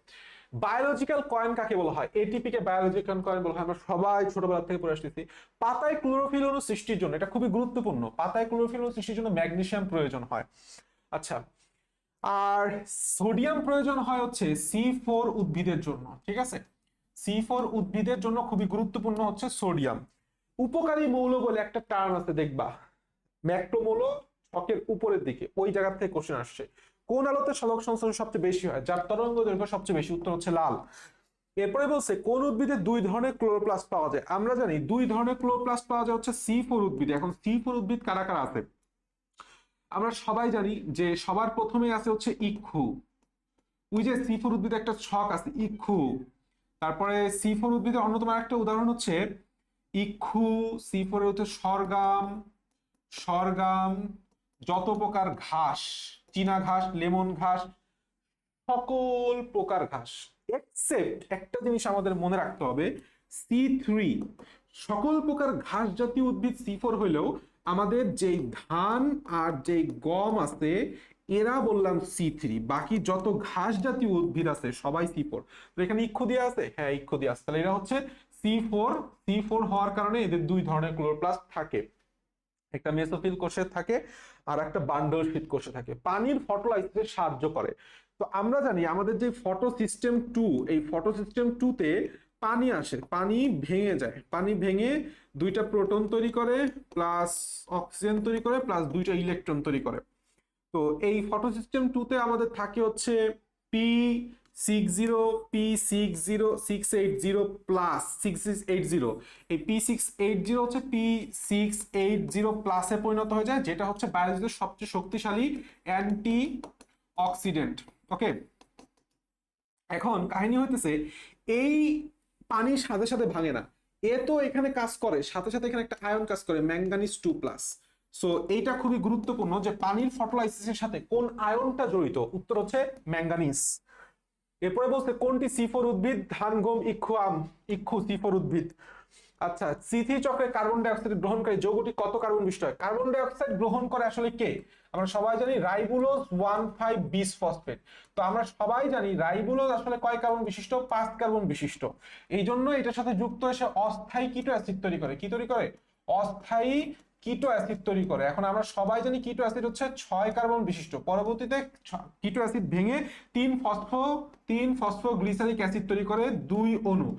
বায়োলজিক্যাল কয়েন কাকে বলা হয়? এটিপি কে বায়োলজিক্যাল কয়েন বলা হয়, আমরা সবাই ছোটবেলা থেকে পড়ে আসতেছি। পাতায় ক্লোরোফিল অণু সৃষ্টির জন্য, এটা খুবই গুরুত্বপূর্ণ, পাতায় ক্লোরোফিল অণু সৃষ্টির জন্য ম্যাগনেসিয়াম প্রয়োজন হয়। আচ্ছা, আর সোডিয়াম প্রয়োজন হয় হচ্ছে C4 উদ্ভিদের জন্য, ঠিক আছে? C4 উদ্ভিদের জন্য খুবই গুরুত্বপূর্ণ হচ্ছে সোডিয়াম। উপকারী মৌল বলে একটা টার্ম আছে, দেখবা ম্যাক্রোমৌল ছকের উপরের দিকে, ওই জায়গা থেকে কোশ্চেন আসছে। কোন আলোতে সালোক সংশ্লেষণ সবচেয়ে বেশি হয়? যার তরঙ্গ দৈর্ঘ্য সবচেয়ে বেশি, উত্তর হচ্ছে লাল। এরপরে বলছে কোন উদ্ভিদে 2 ধরনের ক্লোরোপ্লাস্ট পাওয়া যায়? আমরা জানি 2 ধরনের ক্লোরোপ্লাস্ট পাওয়া যায় হচ্ছে C4 উদ্ভিদে। এখন C4 উদ্ভিদ কারা কারা আছে? আমরা সবাই জানি যে সবার প্রথমে আছে হচ্ছে ইক্ষু, ওই যে C4 উদ্ভিদে একটা ছক আছে ইক্ষু। তারপরে C4 উদ্ভিদের অন্যতম একটা উদাহরণ হচ্ছে ইক্ষু, C4 এর হচ্ছে সরগাম, সরগাম, যত প্রকার ঘাস, চীনা ঘাস, লেমন ঘাস, সকল প্রকার ঘাস, এক্সেপ্ট একটা জিনিস আমাদের মনে রাখতে হবে, C3। সকল প্রকার ঘাস জাতীয় উদ্ভিদ C4 হইলেও আমাদের যেই ধান আর যেই গম আছে এরা বললাম C3, বাকি যত ঘাস জাতীয় উদ্ভিদ আছে সবাই C4। তো এখানে ইক্ষু দেওয়া আছে, হ্যাঁ ইক্ষু দেওয়া আছে, তাহলে এরা হচ্ছে C4। C4 হওয়ার কারণে এদের দুই ধরনের ক্লোরোপ্লাস্ট থাকে, একটা মেসোফিল কোষে থাকে আর একটা বান্ডল শীট কোষে থাকে। পানির ফটোলাইসিসে সাহায্য করে। তো আমরা জানি আমাদের যে ফটোসিস্টেম 2, এই ফটোসিস্টেম 2 তে পানি আসে, পানি ভেঙে যায়, পানি ভেঙে দুইটা প্রোটন তৈরি করে প্লাস অক্সিজেন তৈরি করে প্লাস দুইটা ইলেকট্রন তৈরি করে। তো এই ফটোসিস্টেম 2 তে আমাদের থাকে হচ্ছে P60 P680 প্লাস 6680। এই P680 হচ্ছে P680 প্লাসে পরিণত হয়ে যায়, যেটা হচ্ছে বায়োলজিতে সবচেয়ে শক্তিশালী অ্যান্টি অক্সিডেন্ট। ওকে, এখন কাহিনী হইতেছে এই পানির সাথে সাথে ভাঙে না, এ তো এখানে কাজ করে, সাথে সাথে এখানে একটা আয়ন কাজ করে ম্যাঙ্গানিজ 2+। সো এইটা খুবই গুরুত্বপূর্ণ যে পানির ফটোলাইসিসের সাথে কোন আয়নটা জড়িত, উত্তর হচ্ছে ম্যাঙ্গানিজ। এরপরে বলছে কোনটি C4 উদ্ভিদ, ধান গম ইক্ষু আম। ইক্ষু C4 উদ্ভিদ। আচ্ছা, C3 চক্রে কার্বন ডাই অক্সাইড গ্রহণকারী যৌগটি কত কার্বন বিশিষ্ট হয়? কার্বন ডাই অক্সাইড গ্রহণ করে আসলে কে? আমরা সবাই জানি রাইবোলোজ 1,5 বিস ফসফেট। তো আমরা সবাই জানি রাইবোলোজ আসলে কয় কার্বন বিশিষ্ট? 5 কার্বন বিশিষ্ট। এই জন্য এটার সাথে যুক্ত এসে অস্থায়ী কিটো অ্যাসিড তৈরি করে। কি তৈরি করে? অস্থায়ী কিটো অ্যাসিড তৈরি করে। এখন আমরা সবাই জানি কিটো অ্যাসিড হচ্ছে 6 কার্বন বিশিষ্ট, পরবর্তীতে কিটো অ্যাসিড ভেঙে 3 ফসফোগ্লিসারিক অ্যাসিড তৈরি করে 2 অণু।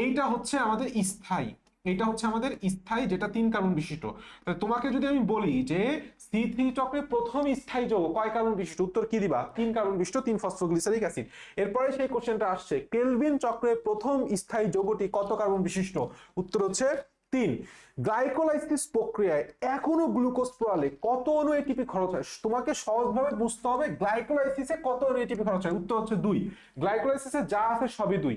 এইটা হচ্ছে আমাদের স্থায়ী, এটা হচ্ছে আমাদের স্থায়ী, যেটা 3 কার্বন বিশিষ্ট। তাহলে তোমাকে যদি আমি বলি যে C3 চক্রে প্রথম স্থায়ী যৌগ কয় কার্বন বিশিষ্ট, উত্তর কি দিবা? 3 কার্বন বিশিষ্ট 3 ফসফোগ্লিসারিক অ্যাসিড। এরপরে সেই কোশ্চেনটা আসছে কেলভিন চক্রে প্রথম স্থায়ী যৌগটি কত কার্বন বিশিষ্ট, উত্তর হচ্ছে 3। গ্লাইকোলাইসিস প্রক্রিয়ায় এখনো গ্লুকোজ পোড়ালে কত অণু এটিপি খরচ হয়? তোমাকে সহজভাবে বুঝতে হবে গ্লাইকোলাইসিসে কত অণু এটিপি খরচ হয়, উত্তর হচ্ছে 2। গ্লাইকোলাইসিসে যা আছে সবই 2।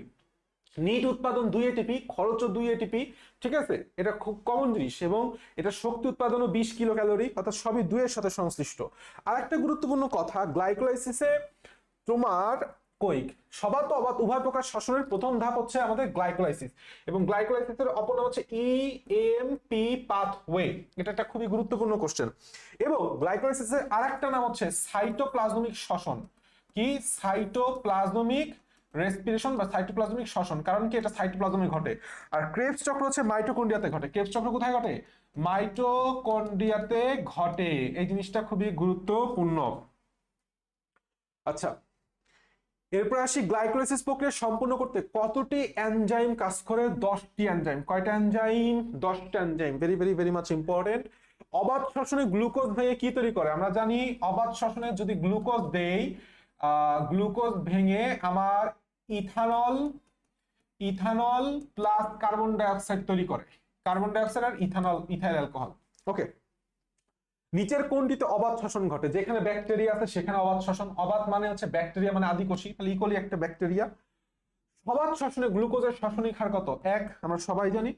নিট উৎপাদন 2 এটিপি, খরচও 2 এটিপি, ঠিক আছে, এটা খুব কমন জিনিস, এবং এটা শক্তি উৎপাদনও 20 কিলো ক্যালোরি, অর্থাৎ সবই 2 এর সাথে সংশ্লিষ্ট। আর একটা গুরুত্বপূর্ণ কথা, গ্লাইকোলাইসিসে তোমার সবাত ও অবাত উভয় প্রকার শ্বসনের প্রথম ধাপ হচ্ছে আমাদের গ্লাইকোলাইসিস, এবং গ্লাইকোলাইসিসের অপর নাম হচ্ছে EMP পাথওয়ে। এটা একটা খুবই গুরুত্বপূর্ণ কোশ্চেন। এবং গ্লাইকোলাইসিসের আরেকটা নাম হচ্ছে সাইটোপ্লাজমিক শ্বসন। কি? সাইটোপ্লাজমিক রেসপিরেশন বা সাইটোপ্লাজমিক শ্বসন। কারণ কি? এটা সাইটোপ্লাজমে ঘটে। আর ক্রেবস চক্র হচ্ছে মাইটোকন্ড্রিয়াতে ঘটে। ক্রেবস চক্র কোথায় ঘটে? মাইটোকন্ড্রিয়াতে ঘটে। এই জিনিসটা খুবই গুরুত্বপূর্ণ। আচ্ছা, এরপর আসি গ্লাইকোলাইসিস প্রক্রিয়া সম্পূর্ণ করতে কতটি এনজাইম কাজ করে? 10টি এনজাইম। কয়টা এনজাইম? 10টা enzyme. Very very very much important. অবাধ শ্বসনে গ্লুকোজ ভেঙে কি তৈরি করে? আমরা জানি অবাধ শ্বসনে যদি গ্লুকোজ দেই, গ্লুকোজ ভেঙে আমার ethanol plus carbon die oxide তৈরি করে। কার্বন ডাই অক্সাইড আর ইথাইল অ্যালকোহল। ওকে, নিচের কোনটিতে অবাধ শ্বসন ঘটে? যেখানে ব্যাকটেরিয়া আছে সেখানে অবাধ শ্বসন। অবাধ মানে হচ্ছে ব্যাকটেরিয়া মানে আদিকোষী, তাহলে ইকোলি একটা ব্যাকটেরিয়া। অবাধ শ্বসনে গ্লুকোজের শ্বসনিক হার কত? 1, আমরা সবাই জানি।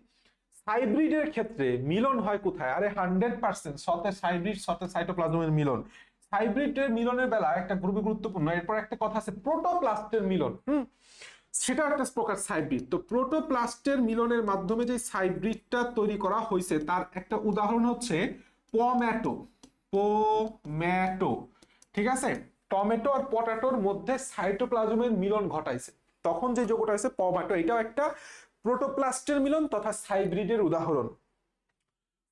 হাইব্রিডের ক্ষেত্রে মিলন হয় কোথায়? আরে 100% সতে হাইব্রিড সতে সাইটোপ্লাজমের মিলন। হাইব্রিডের মিলনের বেলা একটা খুবই গুরুত্বপূর্ণ। এরপর একটা কথা আছে প্রোটোপ্লাস্টের মিলন, সেটা একটা প্রকার হাইব্রিড। তো প্রোটোপ্লাস্টের মিলনের মাধ্যমে যে হাইব্রিডটা তৈরি করা হয়েছে তার একটা উদাহরণ হচ্ছে পমেটো। ঠিক আছে, টমেটো আর পটাটোর মধ্যে সাইটোপ্লাজমের মিলন ঘটাইছে, তখন যে যৌগটা হয়েছে পমেটো, এটাও একটা প্রোটোপ্লাস্টের মিলন তথা হাইব্রিডের উদাহরণ।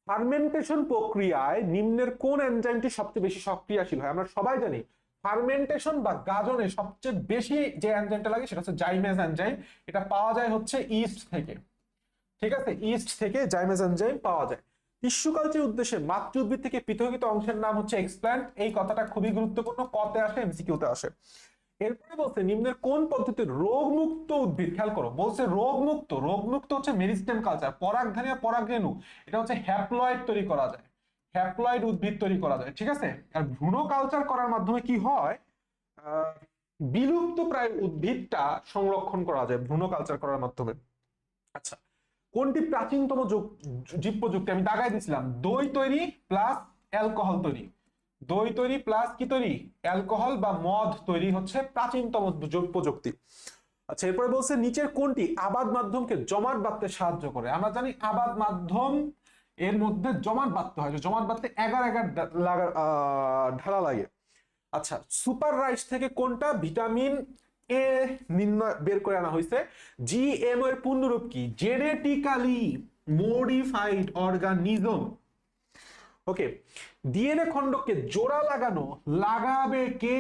ফার্মেন্টেশন প্রক্রিয়ায় নিম্নের কোন এনজাইমটি সবচেয়ে বেশি সক্রিয়শীল হয়? আমরা সবাই জানি ফার্মেন্টেশন বা গাজনে সবচেয়ে বেশি যে এনজাইমটা লাগে সেটা হচ্ছে জাইমেজ এনজাইম। এটা পাওয়া যায় হচ্ছে ইস্ট থেকে। ঠিক আছে, ইস্ট থেকে জাইমেজ এনজাইম পাওয়া যায়। টিস্যু কালচার উদ্দেশ্যে মাতৃ উদ্ভিদ থেকে পৃথকীকৃত অংশের নাম হচ্ছে এক্সপ্ল্যান্ট। এই কথাটা খুবই গুরুত্বপূর্ণ, কতে আসে, এমসিকিউতে আসে। এরপরে বলছে নিম্নের কোন পদ্ধতিতে রোগমুক্ত উদ্ভিদ, খেয়াল করো, বলছে রোগমুক্ত। রোগমুক্ত হচ্ছে মেরিস্টেম কালচার, পরাগধানী আর পরাগরেণু, এটা হচ্ছে হ্যাপ্লয়েড তৈরি করা যায়, হ্যাপ্লয়েড উদ্ভিদ তৈরি করা যায়। ঠিক আছে, আর ভ্রূণ কালচার করার মাধ্যমে কি হয়? বিলুপ্ত প্রায় উদ্ভিদটা সংরক্ষণ করা যায় ভ্রূণ কালচার করার মাধ্যমে। আচ্ছা, কোনটি প্রাচীনতম জীব প্রযুক্তি? আমি দাগাই দিছিলাম, দই তৈরি প্লাস অ্যালকোহল তৈরি। দই তৈরি প্লাস কি তৈরি? অ্যালকোহল বা মদ তৈরি হচ্ছে প্রাচীনতম প্রযুক্তি। আচ্ছা, এরপরে বলছে নিচের কোনটি আবাদ মাধ্যমকে জমাট বাঁধতে সাহায্য করে? আমরা জানি আবাদ মাধ্যম এর মধ্যে জমাট বাঁধতে হয়, জমাট বাঁধতে এগার এগার ঢালা লাগে। আচ্ছা, সুপার রাইস থেকে কোনটা ভিটামিন এ নির্ণয় বের করে আনা হয়েছে? জিএমও এর পূর্ণরূপ কি? Genetically modified organism. Okay, DNA খণ্ডকে জোড়া লাগানো লাগাবে কে?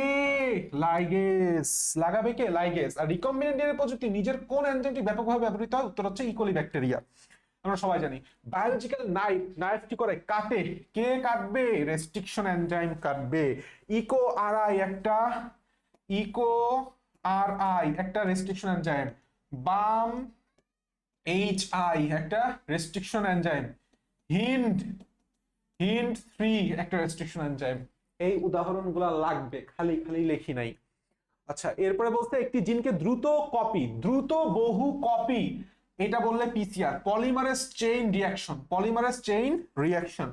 লাইগেস। লাগাবে কে? লাইগেস। আর রিকম্বিনেন্ট ডিএনএ প্রযুক্তি নিজের কোন এনজাইমটি ব্যাপকভাবে ব্যবহৃত হয়? উত্তর হচ্ছে ইকোলি ব্যাকটেরিয়া। আমরা সবাই জানি বায়োলজিক্যাল নাইফ, নাইফ কি করে? কাটে। কে কাটবে? রেস্ট্রিকশন এনজাইম কাটবে। ইকো আর আই একটা, ইকো আর আই একটা রেস্ট্রিকশন এনজাইম। বাম এইচ আই একটা রেস্ট্রিকশন এনজাইম। হিন্ড, হিন্ড 3 একটা রেস্ট্রিকশন এনজাইম। এই উদাহরণগুলো লাগবে, খালি খালি লেখি নাই। আচ্ছা, এরপরে বলতে একটি জিনকে দ্রুত কপি, দ্রুত বহু কপি, এটা বললে PCR, polymerase chain reaction, polymerase chain reaction.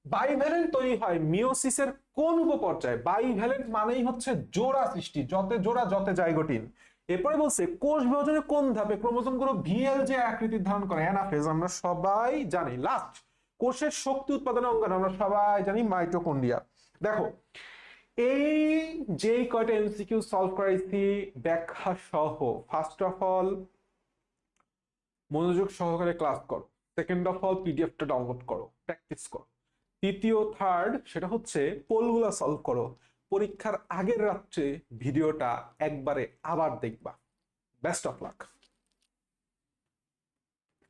Bivalent তৈরি হয় মিওসিসের কোন উপপর্যায়ে? বাইভ্যালেন্ট মানেই হচ্ছে জোড়া সৃষ্টি, যতে জোড়া যতে জাইগোটিন। এরপরে বলছে কোষ বিভাজনের কোন ধাপে ক্রোমোজোমগুলো ভিএল যে আকৃতির ধারণ করে? অ্যানাফেজ, আমরা সবাই জানি। লাস্ট, কোষের শক্তি উৎপাদনের অঙ্গাণু আমরা সবাই জানি মাইটোকন্ড্রিয়া। দেখো, এই যে কয়টা এমসিকিউ সলভ করাইছি ব্যাখ্যা সহ, ফার্স্ট অফ অল মনোযোগ সহকারে ক্লাস করো, সেকেন্ড অফ অল পিডিএফটা ডাউনলোড করো, প্র্যাকটিস করো। তৃতীয় থার্ড সেটা হচ্ছে পোলগুলা সলভ করো। পরীক্ষার আগের রাত্রে ভিডিওটা একবারে আবার দেখবা। Best of luck.